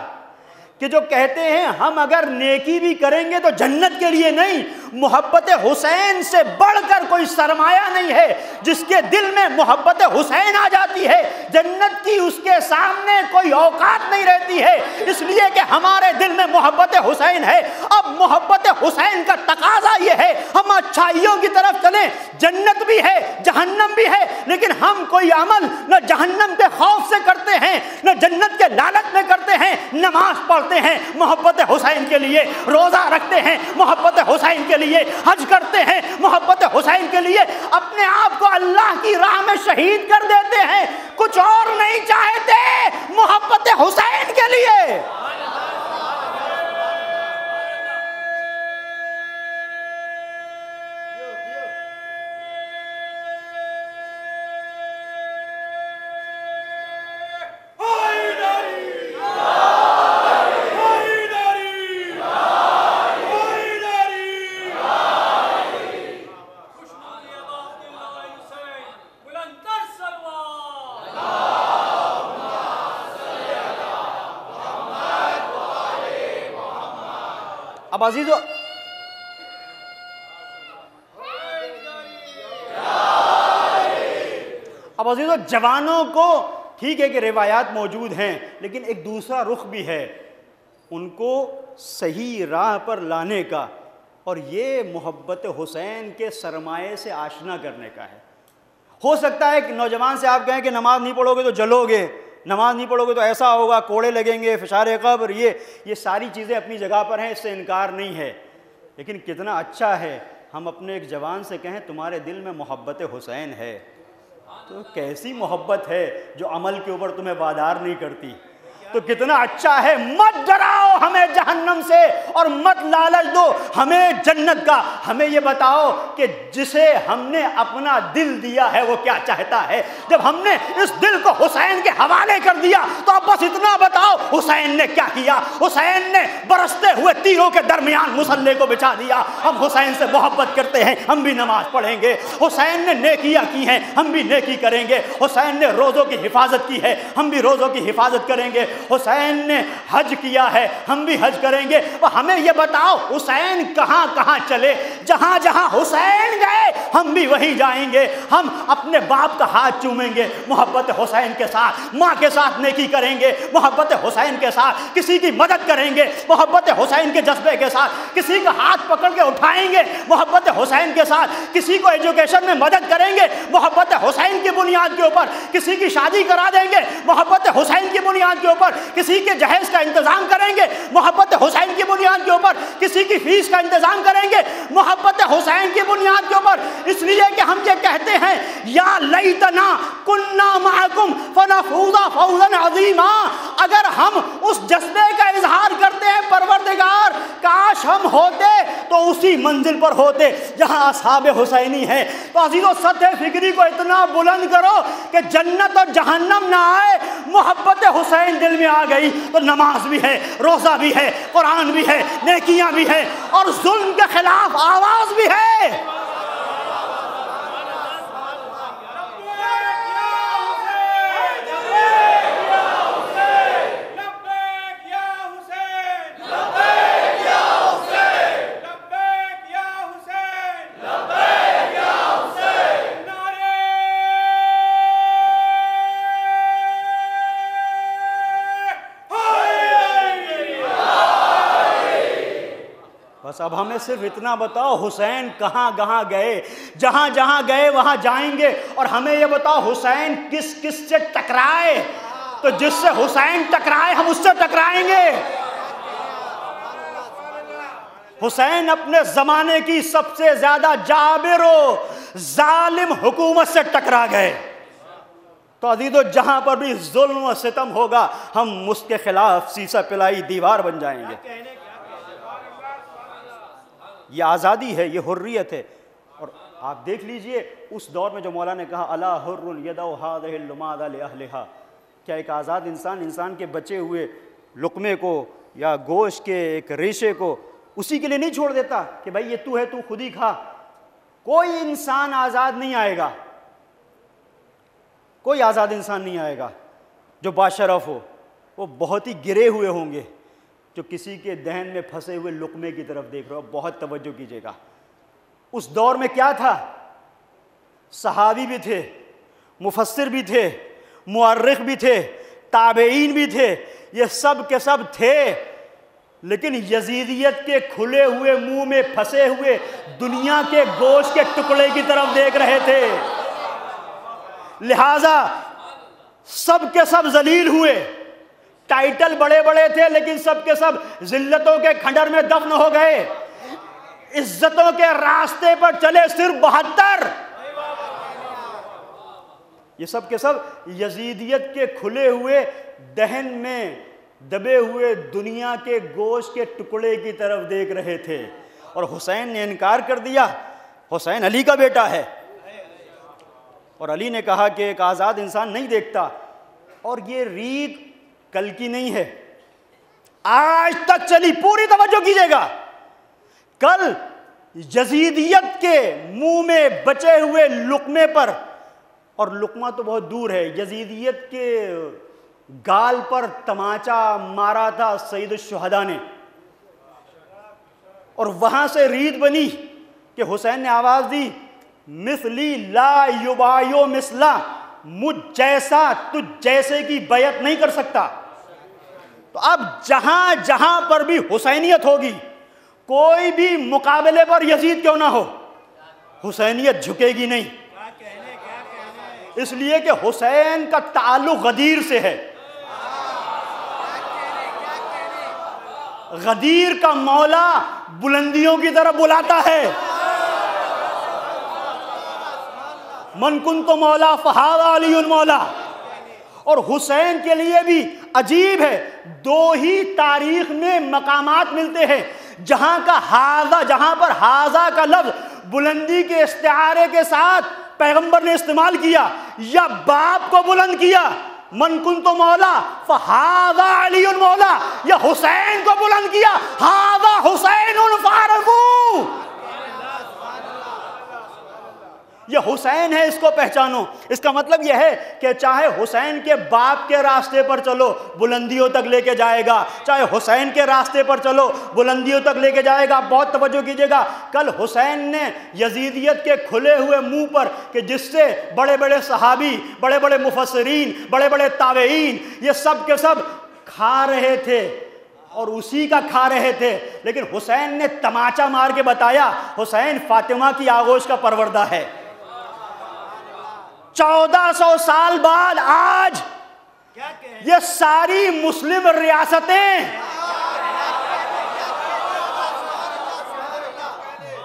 کہ جو کہتے ہیں ہم اگر نیکی بھی کریں گے تو جنت کے لیے نہیں، محبت حسین سے بڑھ کر کوئی سرمایہ نہیں ہے. جس کے دل میں محبت حسین آ جاتی ہے جنت کی اس کے سامنے کوئی اوقات نہیں رہتی ہے، اس لیے کہ ہمارے دل میں محبت حسین ہے. اب محبت حسین کا تقاضا یہ ہے ہم اچھائیوں کی طرف چلیں. جنت بھی ہے جہنم بھی ہے، لیکن ہم کوئی عمل نہ جہنم کے خوف سے کرتے ہیں نہ جنت کے لالچ میں کرتے ہیں. نماز پڑھتے ہیں محبت حسین کے لیے، روزہ رکھتے ہیں محبت حسین کے لیے، حج کرتے ہیں محبت حسین کے لیے، اپنے آپ کو اللہ کی راہ میں شہید کر دیتے ہیں. کچھ اور نہیں چاہتے، محبت حسین کے لیے. اب عزیزو جوانوں کو ٹھیک ہے کہ روایات موجود ہیں، لیکن ایک دوسرا رخ بھی ہے ان کو صحیح راہ پر لانے کا، اور یہ محبت حسین کے سرمایے سے آشنا کرنے کا ہے۔ ہو سکتا ہے کہ نوجوان سے آپ کہیں کہ نماز نہیں پڑھو گے تو جلو گے، نماز نہیں پڑھو گے تو ایسا ہوگا، کوڑے لگیں گے، فشار قبر، یہ ساری چیزیں اپنی جگہ پر ہیں، اس سے انکار نہیں ہے، لیکن کتنا اچھا ہے ہم اپنے ایک جوان سے کہیں تمہارے دل میں محبت حسین ہے۔ تو کیسی محبت ہے جو عمل کے اوپر تمہیں وادار نہیں کرتی؟ تو کتنا اچھا ہے، مت ڈراؤ ہمیں جہنم سے اور مت لالچ دو ہمیں جنت کا، ہمیں یہ بتاؤ کہ جسے ہم نے اپنا دل دیا ہے وہ کیا چاہتا ہے۔ جب ہم نے اس دل کو حسین کے حوالے کر دیا تو اب بس اتنا بتاؤ حسین نے کیا کیا۔ حسین نے برستے ہوئے تیروں کے درمیان مصلے کو بچھا دیا۔ ہم حسین سے محبت کرتے ہیں، ہم بھی نماز پڑھیں گے۔ حسین نے نیکیاں کی ہیں، ہم بھی نیکی کریں گے۔ حسین نے روزوں کی حفاظت کی ہے، ہم بھی روزوں کی حفاظت کریں گے۔ حسین نے حج کیا ہے، ہم بھی حج کریں گے۔ ہمیں یہ بتاؤ حسین کہاں کہاں چلے، جہاں جہاں حسین گئے ہم بھی وہیں جائیں گے۔ ہم اپنے باپ کا ہاتھ چومیں گے محبت حسین کے ساتھ، ماں کے ساتھ نیکی کریں گے محبت حسین کے ساتھ، کسی کی مدد کریں گے محبت حسین کے جذبے کے ساتھ، کسی کا ہاتھ پکڑ کے اٹھائیں گے محبت حسین کے ساتھ، کسی کو ایجوکیشن میں مدد کریں گے محبت حسین کی بنیاد کے اوپر، کسی کی شادی کرا دیں گے محبت حسین کی بنیاد کے اوپر، کسی کے جہیز کا انتظام کریں گے محبت حسین کی بنیاد کے اوپر، کسی کی فیس کا انتظام کریں گے محبت حسین کی بنیاد کے اوپر۔ اس لیے کہ ہم یہ کہتے ہیں یا لیتنا کننا معکم فنفوز فوزا عظیما، اگر ہم اس جذبے کا اظہار کرتے ہیں پروردگار کاش ہم ہوتے تو اسی منزل پر ہوتے جہاں اصحاب حسینی ہیں۔ تو عزیزو سطح فکری کو اتنا بلند کرو کہ جنت اور جہنم نہ آئے، محبت حسین دل میں آ گئی تو نماز بھی ہے، روزہ بھی ہے، قرآن بھی ہے، نیکیاں بھی ہے، اور ظلم کے خلاف آواز بھی ہے۔ بس اب ہمیں صرف اتنا بتاؤ حسین کہاں کہاں گئے، جہاں جہاں گئے وہاں جائیں گے، اور ہمیں یہ بتاؤ حسین کس کس سے ٹکرائے، تو جس سے حسین ٹکرائے ہم اس سے ٹکرائیں گے۔ حسین اپنے زمانے کی سب سے زیادہ جابر و ظالم حکومت سے ٹکرا گئے، تو عزیزو جہاں پر بھی ظلم و ستم ہوگا ہم اس کے خلاف سیسا پلائی دیوار بن جائیں گے۔ یہ آزادی ہے، یہ حریت ہے۔ اور آپ دیکھ لیجئے اس دور میں جو مولا نے کہا الا حر یدع هذه اللماذ لاهلها، کیا ایک آزاد انسان کے بچے ہوئے لقمے کو یا گوشت کے ایک ریشے کو اسی کے لیے نہیں چھوڑ دیتا کہ بھائی یہ تو ہے تو خود ہی کھا؟ کوئی انسان آزاد نہیں آئے گا، کوئی آزاد انسان نہیں آئے گا جو باشرف ہو، وہ بہت ہی گرے ہوئے ہوں گے جو کسی کے دہن میں پھنسے ہوئے لقمے کی طرف دیکھ رہے ہو۔ بہت توجہ کیجئے گا، اس دور میں کیا تھا، صحابی بھی تھے، مفسر بھی تھے، مورخ بھی تھے، تابعین بھی تھے، یہ سب کے سب تھے، لیکن یزیدیت کے کھلے ہوئے منہ میں پھنسے ہوئے دنیا کے گوشت کے ٹکڑے کی طرف دیکھ رہے تھے، لہذا سب کے سب ذلیل ہوئے۔ ٹائٹل بڑے بڑے تھے لیکن سب کے سب ذلتوں کے کھنڈر میں دفن ہو گئے، عزتوں کے راستے پر چلے صرف 72۔ یہ سب کے سب یزیدیت کے کھلے ہوئے دہن میں دبے ہوئے دنیا کے گوشت کے ٹکڑے کی طرف دیکھ رہے تھے، اور حسین نے انکار کر دیا۔ حسین علی کا بیٹا ہے، اور علی نے کہا کہ ایک آزاد انسان نہیں دیکھتا، اور یہ ریت کل کی نہیں ہے، آج تک چلی، پوری توجہ کیجئے گا۔ کل یزیدیت کے منہ میں بچے ہوئے لقمے پر، اور لقمہ تو بہت دور ہے، یزیدیت کے گال پر تماچا مارا تھا سید الشہداء نے، اور وہاں سے ریت بنی کہ حسین نے آواز دی مثلی لا یبایو مثلا، مجھ جیسا تجھ جیسے کی بیعت نہیں کر سکتا۔ تو اب جہاں جہاں پر بھی حسینیت ہوگی، کوئی بھی مقابلے پر یزید کیوں نہ ہو، حسینیت جھکے گی نہیں، اس لیے کہ حسین کا تعلق غدیر سے ہے۔ غدیر کا مولا بلندیوں کی طرف بلاتا ہے، من کنت مولا فہذا علی المولا۔ اور حسین کے لیے بھی عجیب ہے، دو ہی تاریخ میں مقامات ملتے ہیں جہاں پر ہاذا کا لفظ بلندی کے استعارے کے ساتھ پیغمبر نے استعمال کیا، یا باپ کو بلند کیا من کنت مولا فہذا علی المولا، یا حسین کو بلند کیا ہاذا حسین فارغو، یہ حسین ہے، اس کو پہچانو۔ اس کا مطلب یہ ہے کہ چاہے حسین کے باپ کے راستے پر چلو بلندیوں تک لے کے جائے گا، چاہے حسین کے راستے پر چلو بلندیوں تک لے کے جائے گا۔ بہت توجہ کیجئے گا، کل حسین نے یزیدیت کے کھلے ہوئے منہ پر، کہ جس سے بڑے بڑے صحابی، بڑے بڑے مفسرین، بڑے بڑے تابعین یہ سب کے سب کھا رہے تھے اور اسی کا کھا رہے تھے، لیکن حسین نے تماچا مار کے بتایا حسین فاطمہ کی آغوش کا پروردہ ہے۔ 1400 سال بعد آج یہ ساری مسلم ریاستیں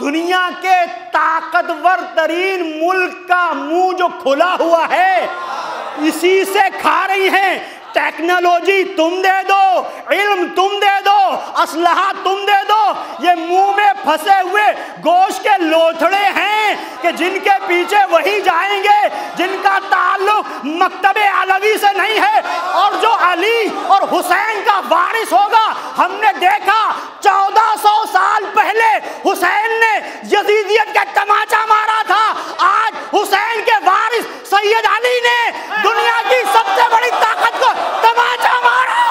دنیا کے طاقتور ترین ملک کا منہ جو کھلا ہوا ہے اسی سے کھا رہی ہیں۔ ٹیکنالوجی تم دے دو، علم تم دے دو، اسلحہ تم دے دو، یہ منہ میں پھنسے ہوئے گوشت کے لوتھڑے ہیں کہ جن کے پیچھے وہی جائیں گے جن کا تعلق مکتب علوی سے نہیں ہے، اور جو علی اور حسین کا وارث ہوگا۔ ہم نے دیکھا 1400 سال پہلے حسین نے یزیدیت کا تماچا مارا تھا، آج حسین کے وارث سید علی نے دنیا کی سب سے بڑی طاقت کو تماچا مارا۔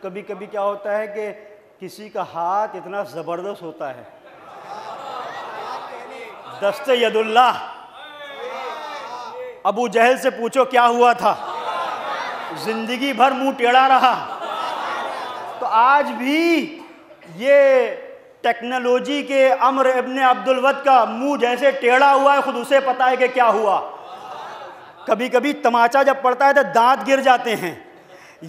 کبھی کبھی کیا ہوتا ہے کہ کسی کا ہاتھ اتنا زبردست ہوتا ہے، دست ید اللہ۔ ابو جہل سے پوچھو کیا ہوا تھا، زندگی بھر منہ ٹیڑھا رہا۔ تو آج بھی یہ ٹیکنالوجی کے عمر ابن عبدالود کا منہ جیسے ٹیڑھا ہوا ہے، خود اسے پتا ہے کہ کیا ہوا۔ کبھی کبھی تماچا جب پڑتا ہے تو دانت گر جاتے ہیں۔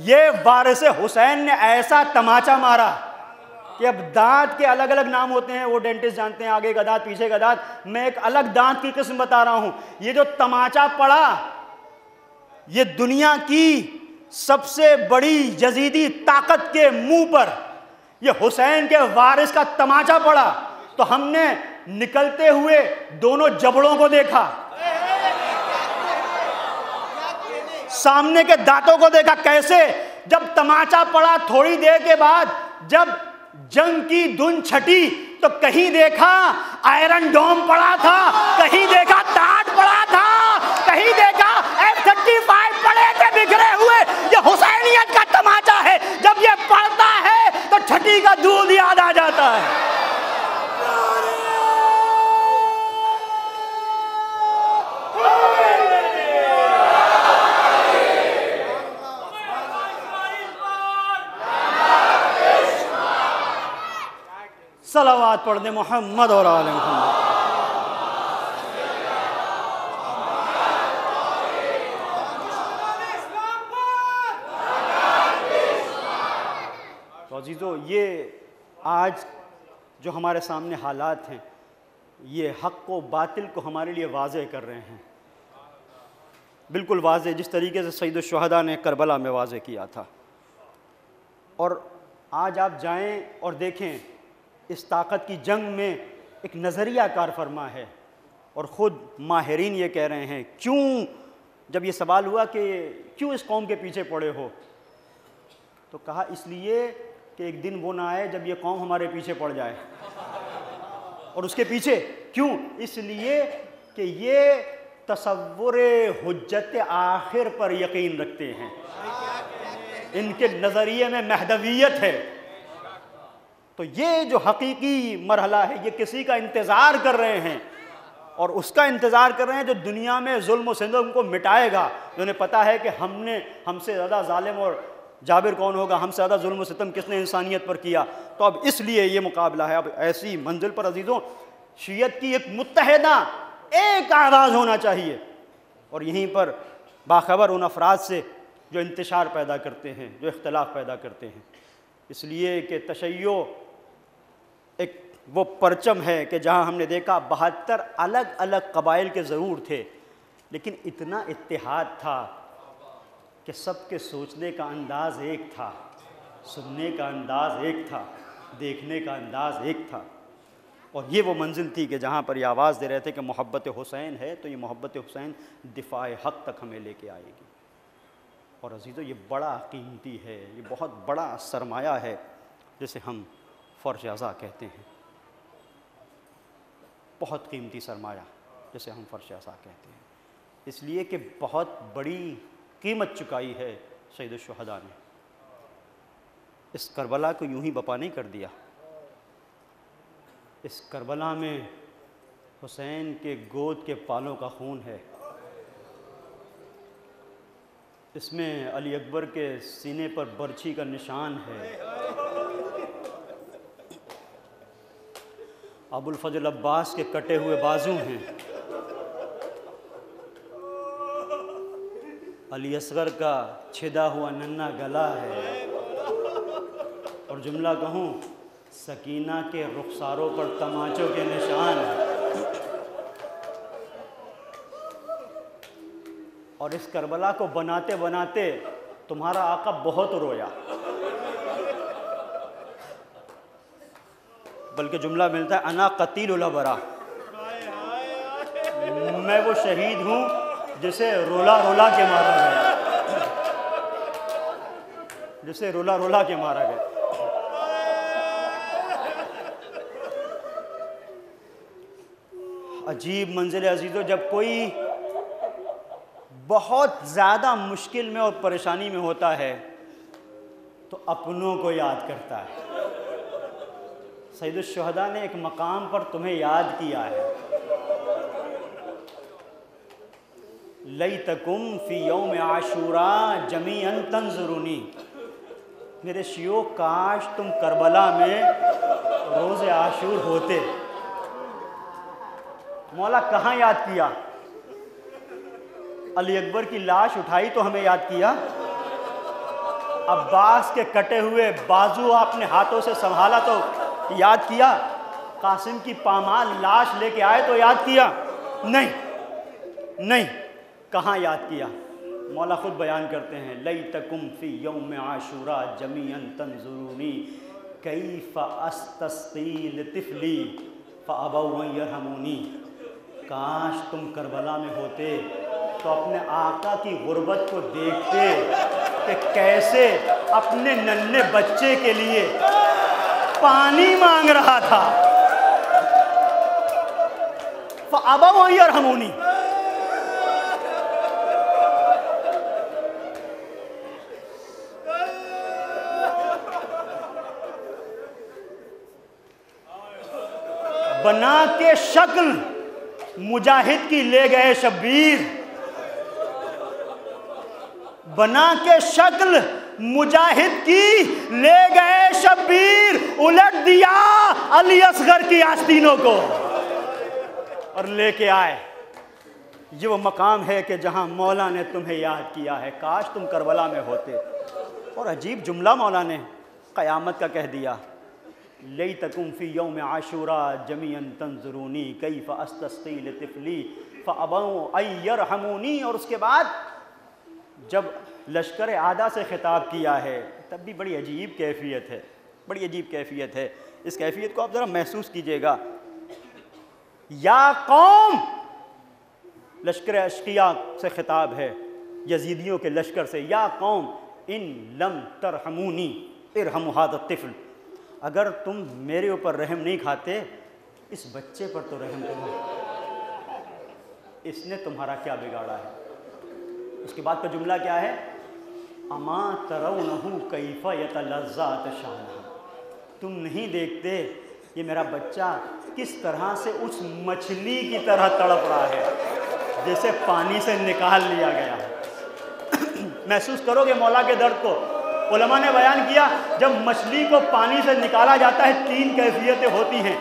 یہ وارث حسین نے ایسا تماچا مارا کہ اب دانت کے الگ الگ نام ہوتے ہیں، وہ ڈینٹسٹ جانتے ہیں، آگے کا دانت پیچھے کا دانت، میں ایک الگ دانت کی قسم بتا رہا ہوں۔ یہ جو تماچا پڑا یہ دنیا کی سب سے بڑی یزیدی طاقت کے منہ پر، یہ حسین کے وارث کا تماچا پڑا تو ہم نے نکلتے ہوئے دونوں جبڑوں کو دیکھا، سامنے کے دانتوں کو دیکھا۔ کیسے؟ جب تماچا پڑا تھوڑی دیر کے بعد جب جنگ کی دھن چھٹی تو کہیں دیکھا آئرن ڈوم پڑا تھا، کہیں دیکھا ٹاٹ پڑا تھا، کہیں دیکھا F-35 پڑے تھے بکھرے ہوئے۔ یہ حسینیت کا تماچا ہے، جب یہ پڑتا ہے تو چھٹی کا دودھ یاد آ جاتا ہے۔ صلوات پڑھ دیں محمد اور آل محمد۔ تو عزیزو، یہ آج جو ہمارے سامنے حالات ہیں، یہ حق و باطل کو ہمارے لیے واضح کر رہے ہیں، بالکل واضح، جس طریقے سے سید الشہداء نے کربلا میں واضح کیا تھا۔ اور آج آپ جائیں اور دیکھیں، اس طاقت کی جنگ میں ایک نظریہ کار فرما ہے، اور خود ماہرین یہ کہہ رہے ہیں، کیوں، جب یہ سوال ہوا کہ کیوں اس قوم کے پیچھے پڑے ہو، تو کہا اس لیے کہ ایک دن وہ نہ آئے جب یہ قوم ہمارے پیچھے پڑ جائے۔ اور اس کے پیچھے کیوں؟ اس لیے کہ یہ تصور حجت آخر پر یقین رکھتے ہیں، ان کے نظریے میں مہدویت ہے۔ تو یہ جو حقیقی مرحلہ ہے، یہ کسی کا انتظار کر رہے ہیں، اور اس کا انتظار کر رہے ہیں جو دنیا میں ظلم و ستم کو مٹائے گا۔ انہیں پتا ہے کہ ہم سے زیادہ ظالم اور جابر کون ہوگا، ہم سے زیادہ ظلم و ستم کس نے انسانیت پر کیا، تو اب اس لیے یہ مقابلہ ہے۔ اب ایسی منزل پر عزیزوں، شیعت کی ایک متحدہ ایک آواز ہونا چاہیے، اور یہیں پر باخبر ان افراد سے جو انتشار پیدا کرتے ہیں، جو اختلاف پیدا کرتے ہیں، اس لیے کہ تشیع ایک وہ پرچم ہے کہ جہاں ہم نے دیکھا 72 الگ الگ قبائل کے ضرور تھے، لیکن اتنا اتحاد تھا کہ سب کے سوچنے کا انداز ایک تھا، سننے کا انداز ایک تھا، دیکھنے کا انداز ایک تھا۔ اور یہ وہ منزل تھی کہ جہاں پر یہ آواز دے رہے تھے کہ محبت حسین ہے تو یہ محبت حسین دفاع حق تک ہمیں لے کے آئے گی۔ اور عزیزو، یہ بڑا قیمتی ہے، یہ بہت بڑا سرمایہ ہے، جسے ہم فرش عزا کہتے ہیں، بہت قیمتی سرمایہ جسے ہم فرش عزا کہتے ہیں، اس لیے کہ بہت بڑی قیمت چکائی ہے سید الشہداء نے۔ اس کربلا کو یوں ہی بپا نہیں کر دیا، اس کربلا میں حسین کے گود کے پالوں کا خون ہے، اس میں علی اکبر کے سینے پر برچھی کا نشان ہے، ابو الفضل عباس کے کٹے ہوئے بازو ہیں، علی اصغر کا چھدا ہوا ننھا گلا ہے، اور جملہ کہوں، سکینہ کے رخساروں پر تماچوں کے نشان ہیں۔ اور اس کربلا کو بناتے بناتے تمہارا آقا بہت رویا، بلکہ جملہ ملتا ہے انا قتیل الابرا، میں وہ شہید ہوں جسے رولا رولا کے مارا گیا، جسے رولا رولا کے مارا گیا۔ عجیب منزل عزیزو، جب کوئی بہت زیادہ مشکل میں اور پریشانی میں ہوتا ہے تو اپنوں کو یاد کرتا ہے۔ سید الشہداء نے ایک مقام پر تمہیں یاد کیا ہے، لیتکم فی یوم عاشوراء جمیعا تنظرونی، میرے شیوخ کاش تم کربلا میں روز عاشور ہوتے۔ مولا کہاں یاد کیا؟ علی اکبر کی لاش اٹھائی تو ہمیں یاد کیا، عباس کے کٹے ہوئے بازو آپ نے ہاتھوں سے سنبھالا تو یاد کیا، قاسم کی پامال لاش لے کے آئے تو یاد کیا؟ نہیں، کہاں یاد کیا؟ مولا خود بیان کرتے ہیں، لیتکم فی یوم عاشوراء جمیعا تنظرونی کیف استسقی لطفلی فابوا ان یرحمونی، کاش تم کربلا میں ہوتے تو اپنے آقا کی غربت کو دیکھتے کہ کیسے اپنے ننھے بچے کے لیے پانی مانگ رہا تھا، فابوا ان یرحمونی۔ بنا کے شکل مجاہد کی لے گئے شبیر، بنا کے شکل مجاہد کی لے گئے شبیر، الٹ دیا علی اصغر کی آستینوں کو اور لے کے آئے۔ یہ وہ مقام ہے کہ جہاں مولا نے تمہیں یاد کیا ہے، کاش تم کربلا میں ہوتے۔ اور عجیب جملہ مولا نے قیامت کا کہہ دیا، لیتکم فی یوم عاشوراء جمیعا تنظرونی کیف استسقی لطفلی فابوا ان یرحمونی۔ اور اس کے بعد جب لشکر عادہ سے خطاب کیا ہے تب بھی بڑی عجیب کیفیت ہے، بڑی عجیب کیفیت ہے۔ اس کیفیت کو آپ ذرا محسوس کیجئے گا۔ یا قوم، لشکر اشقیاء سے خطاب ہے، یزیدیوں کے لشکر سے، یا قوم ان لم ترحمونی ارحموا ھذا الطفل، اگر تم میرے اوپر رحم نہیں کھاتے اس بچے پر تو رحم کرو، اس نے تمہارا کیا بگاڑا ہے۔ اس کے بعد کا جملہ کیا ہے؟ اما ترونہ کیف یتلذذ شانہ، تم نہیں دیکھتے یہ میرا بچہ کس طرح سے اس مچھلی کی طرح تڑپ رہا ہے جیسے پانی سے نکال لیا گیا ہے۔ محسوس کرو گے مولا کے درد کو۔ علماء نے بیان کیا جب مچھلی کو پانی سے نکالا جاتا ہے 3 کیفیتیں ہوتی ہیں۔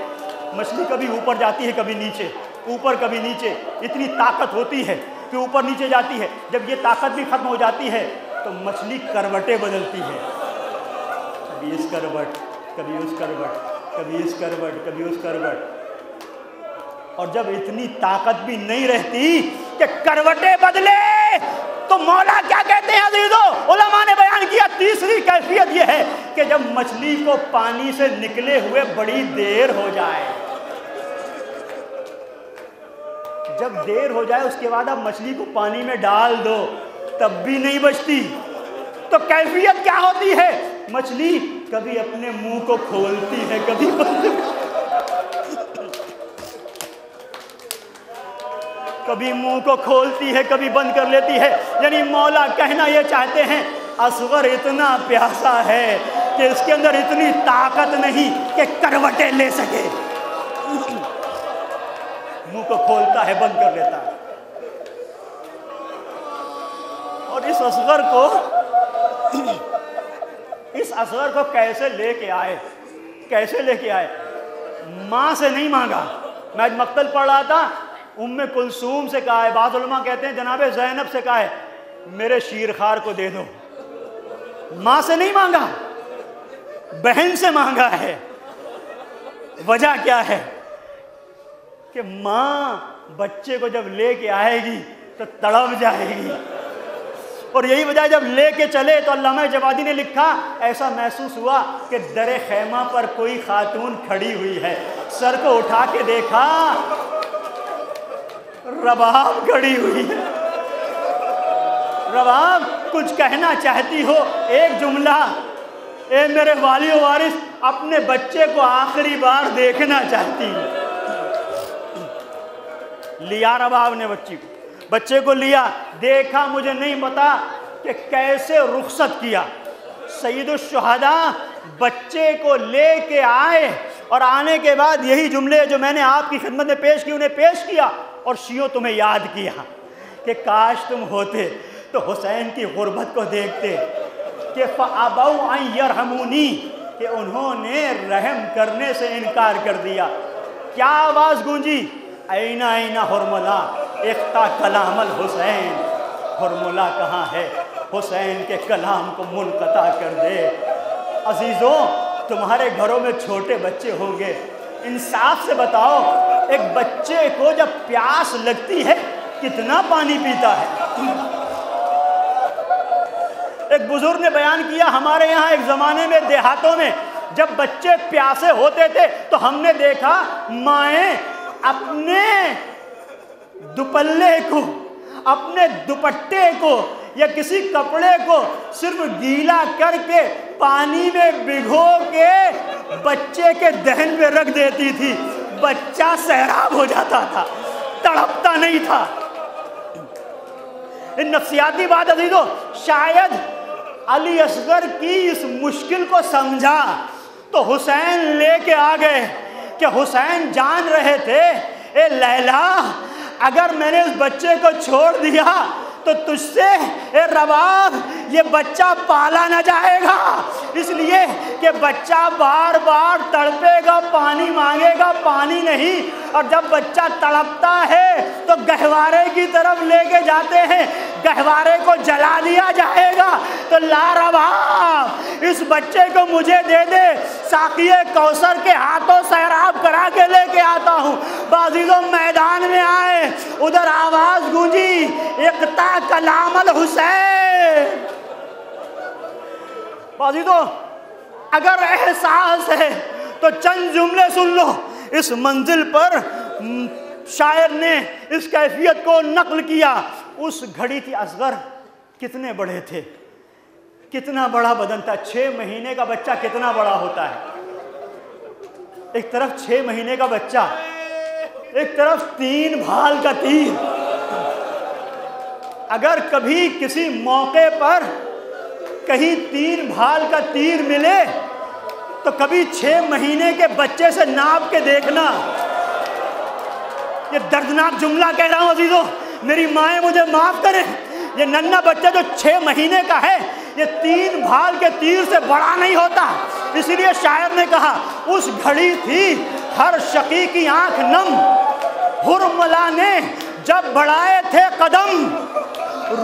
مچھلی کبھی اوپر جاتی ہے کبھی نیچے، اوپر کبھی نیچے، اتنی طاقت ہوتی ہے کہ اوپر نیچے جاتی ہے۔ جب یہ طاقت بھی ختم ہو جاتی ہے تو مچھلی کروٹیں بدلتی ہے، کبھی اس کروٹ، کبھی اس کروٹ، کبھی اس کروٹ، کبھی اس کروٹ۔ اور جب اتنی طاقت بھی نہیں رہتی کہ کروٹیں بدلے تو مولا کیا کہتے ہیں عزیزو؟ علماء نے بیان کیا تیسری کیفیت یہ ہے کہ جب مچھلی کو پانی سے نکلے ہوئے بڑی دیر ہو جائے، جب دیر ہو جائے اس کے بعد اب مچھلی کو پانی میں ڈال دو تب بھی نہیں بچتی، تو کیفیت کیا ہوتی ہے؟ مچھلی کبھی اپنے منہ کو کھولتی ہے کبھی بند، کبھی منہ کو کھولتی ہے کبھی بند کر لیتی ہے۔ یعنی مولا کہنا یہ چاہتے ہیں اصغر اتنا پیاسا ہے کہ اس کے اندر اتنی طاقت نہیں کہ کروٹیں لے سکے، منہ کو کھولتا ہے بند کر لیتا ہے۔ اور اس اصغر کو کیسے لے کے آئے، کیسے لے کے آئے؟ ماں سے نہیں مانگا۔ میں آج مقتل پڑھ رہا تھا، ام کلثوم سے کہا ہے، بعض علماء کہتے ہیں جناب زینب سے کہا ہے میرے شیرخوار کو دے دو۔ ماں سے نہیں مانگا، بہن سے مانگا ہے۔ وجہ کیا ہے؟ کہ ماں بچے کو جب لے کے آئے گی تو تڑپ جائے گی، اور یہی وجہ جب لے کے چلے تو علامہ جوادی نے لکھا ایسا محسوس ہوا کہ در خیمہ پر کوئی خاتون کھڑی ہوئی ہے، سر کو اٹھا کے دیکھا رباب کھڑی ہوئی ہے۔ رباب کچھ کہنا چاہتی ہو ایک جملہ، اے میرے والی و وارث اپنے بچے کو آخری بار دیکھنا چاہتی ہوں۔ لیا رباب نے بچے کو لیا، دیکھا، مجھے نہیں پتا کہ کیسے رخصت کیا۔ سید الشہداء بچے کو لے کے آئے اور آنے کے بعد یہی جملے جو میں نے آپ کی خدمت میں پیش کی انہیں پیش کیا، اور شیعوں تمہیں یاد کیا کہ کاش تم ہوتے تو حسین کی غربت کو دیکھتے کہ فَأَبَوْا أَن يَرْحَمُونِي، کہ انہوں نے رحم کرنے سے انکار کر دیا۔ کیا آواز گونجی؟ اینا اینا حرملہ اختا کلام الحسین، حرملہ کہاں ہے؟ حسین کے کلام کو منقطع کر دے۔ عزیزوں تمہارے گھروں میں چھوٹے بچے ہوں گے، انصاف سے بتاؤ ایک بچے کو جب پیاس لگتی ہے کتنا پانی پیتا ہے؟ ایک بزرگ نے بیان کیا ہمارے یہاں ایک زمانے میں دیہاتوں میں جب بچے پیاسے ہوتے تھے تو ہم نے دیکھا مائیں اپنے دوپلے کو، اپنے دوپٹے کو یا کسی کپڑے کو صرف گیلا کر کے پانی میں بھگو کے بچے کے دہن میں رکھ دیتی تھی، بچہ سیراب ہو جاتا تھا، تڑپتا نہیں تھا۔ نفسیاتی بات عزیزو، شاید علی اصغر کی اس مشکل کو سمجھا تو حسین لے کے آ گئے کہ حسین جان رہے تھے اے لیلا اگر میں نے اس بچے کو چھوڑ دیا تو تجھ سے اے رباب یہ بچہ پالا نہ جائے گا، اس لیے کہ بچہ بار بار تڑپے گا، پانی مانگے گا، پانی نہیں، اور جب بچہ تڑپتا ہے تو گہوارے کی طرف لے کے جاتے ہیں، گہوارے کو جلا دیا جائے گا، تو لا رباب اس بچے کو مجھے دے دے، ساقی کوثر کے ہاتھوں سیراب کرا کے لے کے آتا ہوں۔ بازیزوں میدان میں آئے، ادھر آواز گونجی، اقطع کلام الحسین۔ بازیزوں اگر احساس ہے تو چند جملے سن لو۔ اس منزل پر شاعر نے اس کیفیت کو نقل کیا۔ اس گھڑی تھی اصغر، کتنے بڑے تھے، کتنا بڑا بدن تھا، 6 مہینے کا بچہ کتنا بڑا ہوتا ہے، ایک طرف 6 مہینے کا بچہ، ایک طرف 3 بھال کا تیر۔ اگر کبھی کسی موقع پر کہیں 3 بھال کا تیر ملے تو کبھی 6 مہینے کے بچے سے ناپ کے دیکھنا۔ یہ دردناک جملہ کہہ رہا ہوں عزیزوں، میری مائیں مجھے معاف کریں، یہ ننھا بچہ جو 6 مہینے کا ہے یہ 3 بھال کے تیر سے بڑا نہیں ہوتا۔ اس لیے شاعر نے کہا اس گھڑی تھی ہر شقی کی آنکھ نم، ہرملا نے جب بڑھائے تھے قدم،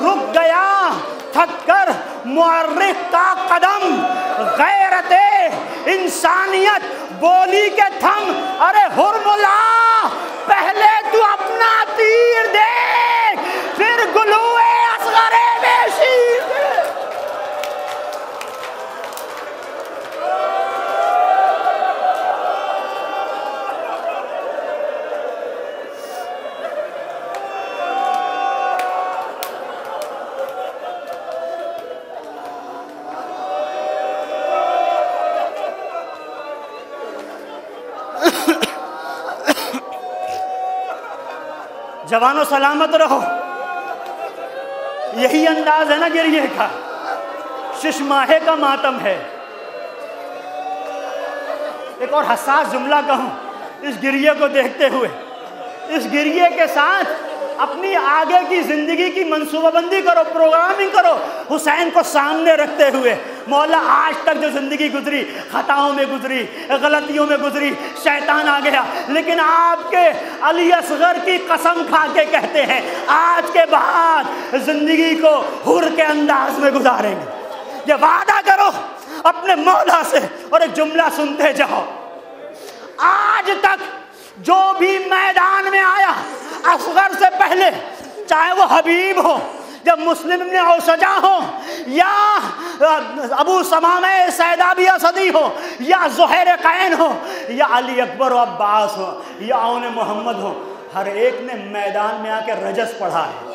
رک گیا تھک کر مورخ کا قدم، غیرت انسانیت بولی کے تھم، ارے ہرملا پہلے تو اپنا تیر دیکھ پھر گلوئے اصغر بے شیر۔ جوانو سلامت رہو، یہی انداز ہے نا گریے کا، شش ماہے کا ماتم ہے۔ ایک اور حساس جملہ کہوں اس گریے کو دیکھتے ہوئے، اس گریے کے ساتھ اپنی آگے کی زندگی کی منصوبہ بندی کرو، پروگرامنگ کرو، حسین کو سامنے رکھتے ہوئے۔ مولا آج تک جو زندگی گزری، خطاؤں میں گزری، غلطیوں میں گزری، شیطان آ گیا، لیکن آپ کے علی اصغر کی قسم کھا کے کہتے ہیں آج کے بعد زندگی کو حر کے انداز میں گزاریں گے۔ یہ وعدہ کرو اپنے مولا سے، اور ایک جملہ سنتے جاؤ، آج تک جو بھی میدان میں آیا اصغر سے پہلے، چاہے وہ حبیب ہو، جب مسلم ابن اوسجہ ہو، یا ابو سمامہ سیدابی اسدی ہو، یا زہیر قین ہو، یا علی اکبر و عباس ہو، یا اون محمد ہو، ہر ایک نے میدان میں آ کے رجس پڑھا ہے،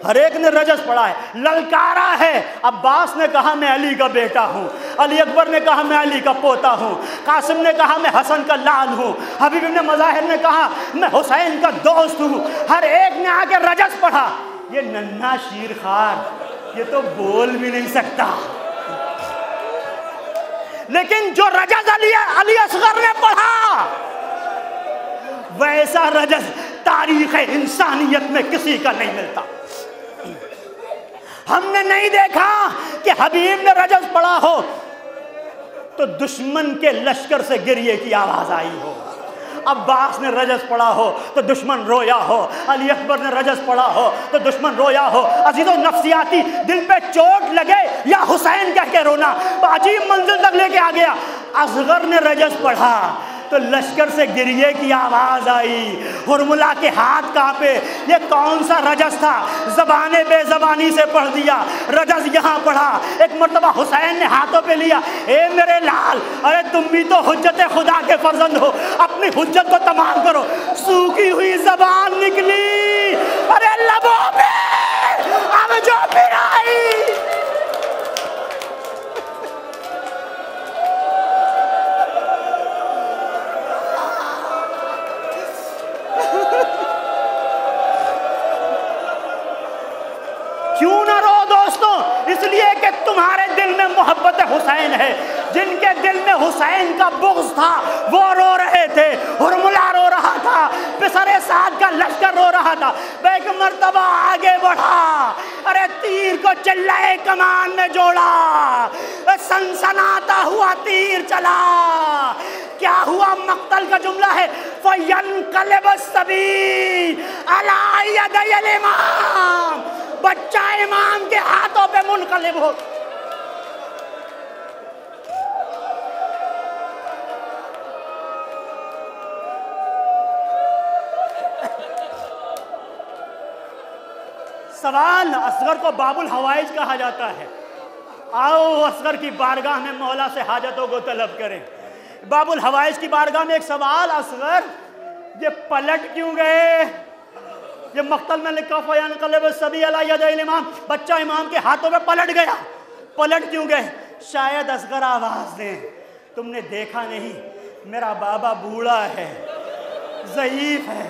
ہر ایک نے رجس پڑھا ہے، للکارا ہے۔ عباس نے کہا میں علی کا بیٹا ہوں، علی اکبر نے کہا میں علی کا پوتا ہوں، قاسم نے کہا میں حسن کا لال ہوں، حبیب ابن مظاہر نے کہا میں حسین کا دوست ہوں، ہر ایک نے آ کے رجس پڑھا۔ یہ ننھا شیر خوار یہ تو بول بھی نہیں سکتا، لیکن جو رجس علی اصغر نے پڑھا ویسا رجس تاریخ انسانیت میں کسی کا نہیں ملتا۔ ہم نے نہیں دیکھا کہ حبیب نے رجس پڑھا ہو تو دشمن کے لشکر سے گریے کی آواز آئی ہو، عباس نے رجس پڑھا ہو تو دشمن رویا ہو، علی اکبر نے رجس پڑھا ہو تو دشمن رویا ہو۔ عزیزو نفسیاتی دل پہ چوٹ لگے یا حسین کہہ کے رونا، عجیب منزل تک لے کے آ گیا۔ اصغر نے رجس پڑھا تو لشکر سے گریے کی آواز آئی، ہرملا کے ہاتھ کانپے۔ یہ کون سا رجس تھا؟ زبان بے زبانی سے پڑھ دیا، رجس یہاں پڑھا۔ ایک مرتبہ حسین نے ہاتھوں پہ لیا، اے میرے لال، ارے تم بھی تو حجت خدا کے فرزند ہو، اپنی حجت کو تمام کرو۔ سوکھی ہوئی زبان نکلی، ارے لبوں پہ اب جو پھر آئی۔ کیوں نہ رو دوستوں؟ اس لیے کہ تمہارے دل میں محبت حسین ہے۔ جن کے دل میں حسین کا بغض تھا وہ رو رہے تھے، ہرملا رو رہا تھا، پسر سعد کا لشکر رو رہا تھا۔ ایک مرتبہ آگے بڑھا تیر کو چلائے کمان میں جوڑا، سنسناتا ہوا تیر چلا، کیا ہوا؟ مقتل کا جملہ ہے فَيَنْقَلِبَ السَّبِيُّ عَلَىٰ يَدَيِ الْإِمَامِ، بچہ امام کے ہاتھوں پہ منقلب ہو۔ سوال، اصغر کو باب الحوائج کہا جاتا ہے، آؤ اصغر کی بارگاہ میں مولا سے حاجتوں کو طلب کریں۔ باب الحوائج کی بارگاہ میں ایک سوال، اصغر یہ پلٹ کیوں گئے؟ یہ مقتل میں لکھا فَيَنْقَلِبُ الصَّبِيُّ عَلَىٰ يَدَيِ الْإِمَامِ، بچہ امام کے ہاتھوں میں پلٹ گیا، پلٹ کیوں گئے؟ شاید اصغر آواز دیں، تم نے دیکھا نہیں میرا بابا بوڑھا ہے، ضعیف ہے،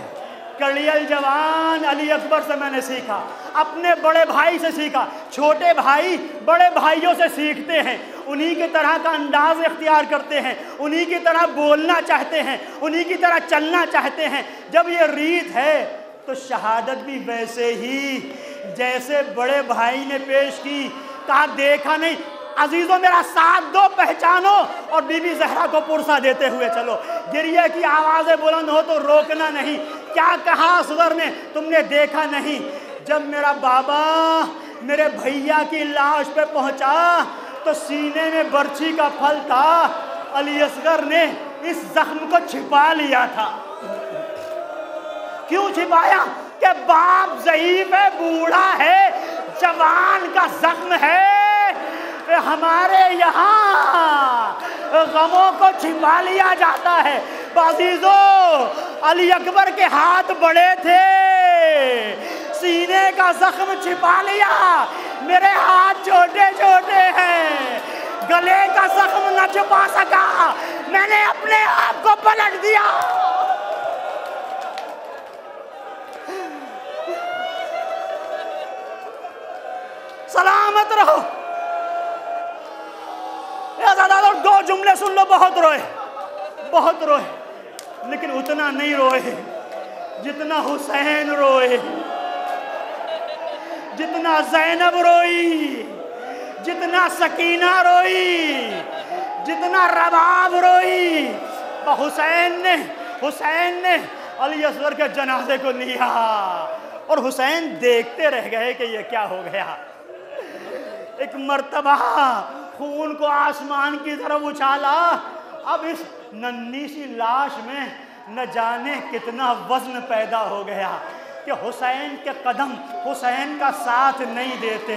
کڑیل جوان علی اکبر سے میں نے سیکھا، اپنے بڑے بھائی سے سیکھا، چھوٹے بھائی بڑے بھائیوں سے سیکھتے ہیں، انہی کی طرح کا انداز اختیار کرتے ہیں، انہی کی طرح بولنا چاہتے ہیں، انہی کی طرح چلنا چاہتے ہیں۔ جب یہ ریت ہے تو شہادت بھی ویسے ہی جیسے بڑے بھائی نے پیش کی، کہا دیکھا نہیں، عزیزوں میرا ساتھ دو، پہچانو، اور بی بی زہرا کو پرسہ دیتے ہوئے چلو، گریہ کی آوازیں بلند ہو تو روکنا نہیں۔ کیا کہا اصغر نے؟ تم نے دیکھا نہیں جب میرا بابا میرے بھیا کی لاش پہ پہنچا تو سینے میں برچھی کا پھل تھا، علی اصغر نے اس زخم کو چھپا لیا تھا۔ کیوں چھپایا؟ کہ باپ ضعیف ہے، بوڑھا ہے، جوان کا زخم ہے۔ ہمارے یہاں غموں کو چھپا لیا جاتا ہے۔ عزیزو، علی اکبر کے ہاتھ بڑے تھے، سینے کا زخم چھپا لیا، میرے ہاتھ چھوٹے چھوٹے ہیں، گلے کا زخم نہ چھپا سکا، میں نے اپنے آپ کو پلٹ دیا۔ سلامت رہو۔ دو جملے سن لو، بہت روئے، بہت روئے، لیکن اتنا نہیں روئے جتنا حسین روئے، جتنا زینب روئی، جتنا سکینہ روئی، جتنا رباب روئی۔ حسین نے علی اصغر کے جنازے کو لیا اور حسین دیکھتے رہ گئے کہ یہ کیا ہو گیا۔ ایک مرتبہ خون کو آسمان کی طرف اچھالا، اب اس ننھی سی لاش میں نہ جانے کتنا وزن پیدا ہو گیا کہ حسین کے قدم حسین کا ساتھ نہیں دیتے۔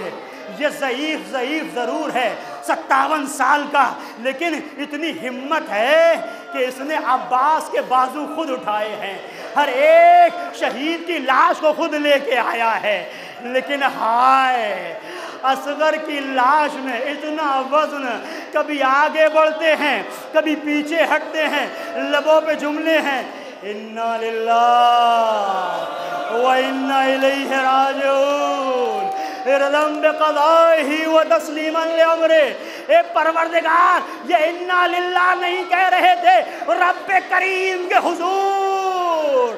یہ ضعیف ضرور ہے، 57 سال کا، لیکن اتنی ہمت ہے کہ اس نے عباس کے بازو خود اٹھائے ہیں، ہر ایک شہید کی لاش کو خود لے کے آیا ہے۔ لیکن ہائے، اصغر کی لاش میں اتنا وزن، کبھی آگے بڑھتے ہیں کبھی پیچھے ہٹتے ہیں، لبوں پہ جملے ہیں اِنَّا لِلَّهِ وَإِنَّا إِلَيْهِ رَاجِعُونَ اِرْضًا بِقَضَائِهِ وَتَسْلِيمًا لِأَمْرِهِ۔ اے پروردگار، یہ اِنَّا لِلَّهِ نہیں کہہ رہے تھے رب کریم کے حضور،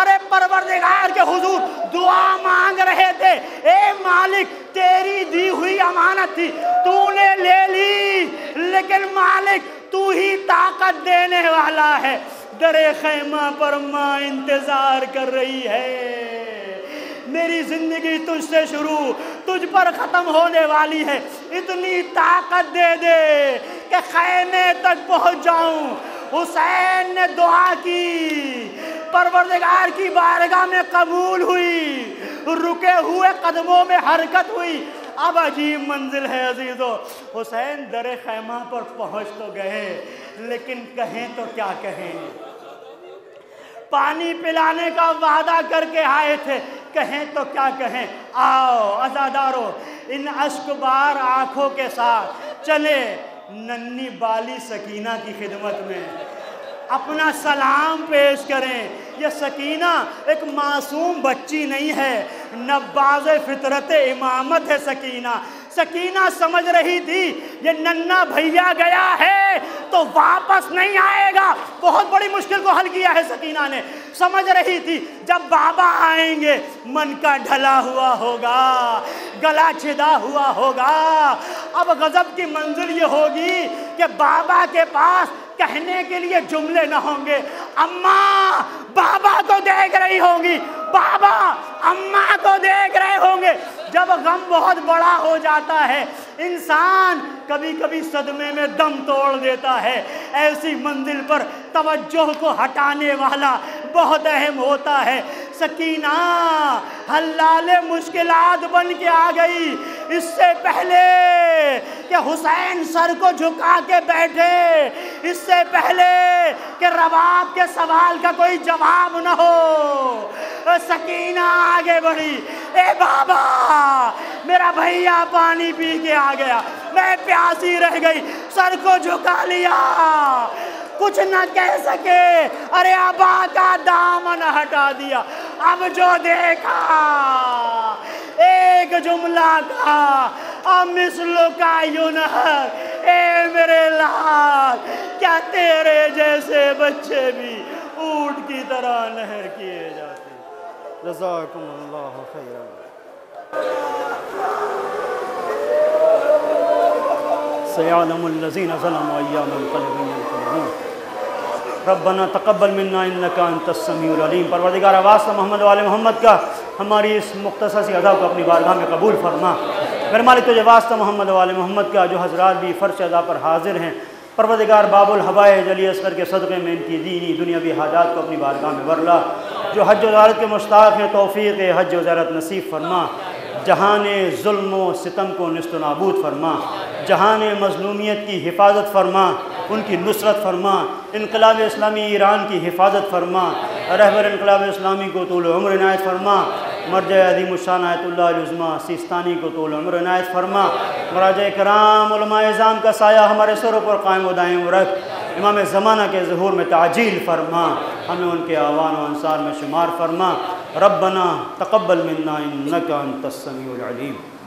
ارے پروردگار کے حضور دعا مانگ رہے تھے، اے مالک تیری دی ہوئی امانت تھی، تو نے لے لی، لیکن مالک تو ہی طاقت دینے والا ہے۔ در خیمہ پر ماں انتظار کر رہی ہے، میری زندگی تجھ سے شروع تجھ پر ختم ہونے والی ہے، اتنی طاقت دے دے کہ خیمے تک پہنچ جاؤں۔ حسین نے دعا کی، پروردگار کی بارگاہ میں قبول ہوئی، رکے ہوئے قدموں میں حرکت ہوئی۔ اب عجیب منزل ہے عزیزو، حسین در خیمہ پر پہنچ تو گئے، لیکن کہیں تو کیا کہیں، پانی پلانے کا وعدہ کر کے آئے تھے، کہیں تو کیا کہیں۔ آؤ عزادارو، ان اشک بار آنکھوں کے ساتھ چلے ننھی بالی سکینہ کی خدمت میں، اپنا سلام پیش کریں۔ یہ سکینہ ایک معصوم بچی نہیں ہے، نباز فطرت امامت ہے سکینہ۔ سکینہ سمجھ رہی تھی یہ ننھا بھیا گیا ہے تو واپس نہیں آئے گا۔ بہت بڑی مشکل کو حل کیا ہے سکینہ نے، سمجھ رہی تھی جب بابا آئیں گے من کا ڈھلا ہوا ہوگا، گلا چھدا ہوا ہوگا۔ اب غضب کی منزل یہ ہوگی کہ بابا کے پاس کہنے کے لیے جملے نہ ہوں گے۔ اماں بابا کو دیکھ رہی ہوں گی، بابا اماں کو دیکھ رہے ہوں گے۔ جب غم بہت بڑا ہو جاتا ہے انسان کبھی کبھی صدمے میں دم توڑ دیتا ہے۔ ایسی منزل پر توجہ کو ہٹانے والا بہت اہم ہوتا ہے۔ سکینہ حلال مشکلات بن کے آ گئی۔ اس سے پہلے کہ حسین سر کو جھکا کے بیٹھے، اس سے پہلے کہ رباب کے سوال کا کوئی جواب نہ ہو، سکینہ آگے بڑھی۔ اے بابا میرا بھیا پانی پی کے آ گیا، میں پیاسی رہ گئی، سر کو جھکا لیا، کچھ نہ کہہ سکے، ارے ابا کا دامن ہٹا دیا۔ اب جو دیکھا ایک جملہ کہا، مثلو کا ینہر، اے میرے لال کیا تیرے جیسے بچے بھی اونٹ کی طرح نہر کیے جاتے۔ جزاکم اللہ خیرا۔ سيعلم الذين ظلموا أيّ منقلب ينقلبون ربنا تقبل منا انك انت السميع العليم۔ پروردگار واسطہ محمد و آل محمد کا ہماری اس مختصر سی ادا کو اپنی بارگاہ میں قبول فرما۔ میرے مالک تجھے واسطہ محمد و آل محمد کا جو حضرات بھی فرش ادا پر حاضر ہیں، پروردگار باب الحوائج علی اصغر کے صدقے میں ان کی دینی دنیاوی حاجات کو اپنی بارگاہ میں ورلا۔ جو حج و زیارت کے مشتاق ہیں توفیق حج و زیارت نصیب فرما۔ جہان ظلم و ستم کو نست و نابود فرما، جہان مظلومیت کی حفاظت فرما، ان کی نصرت فرما، انقلاب اسلامی ایران کی حفاظت فرما، رہبر انقلاب اسلامی کو طول عمر عنایت فرما، مرجع عظیم الشان آیت اللہ العظمیٰ سیستانی کو طول عمر عنایت فرما، مراجع کرام علماء اعظام کا سایہ ہمارے سروں پر قائم و دائم رکھ، امام زمانہ کے ظہور میں تعجیل فرما، ہمیں ان کے اعوان و انصار میں شمار فرما۔ ربنا تقبل منا انک انت السمیع العلیم۔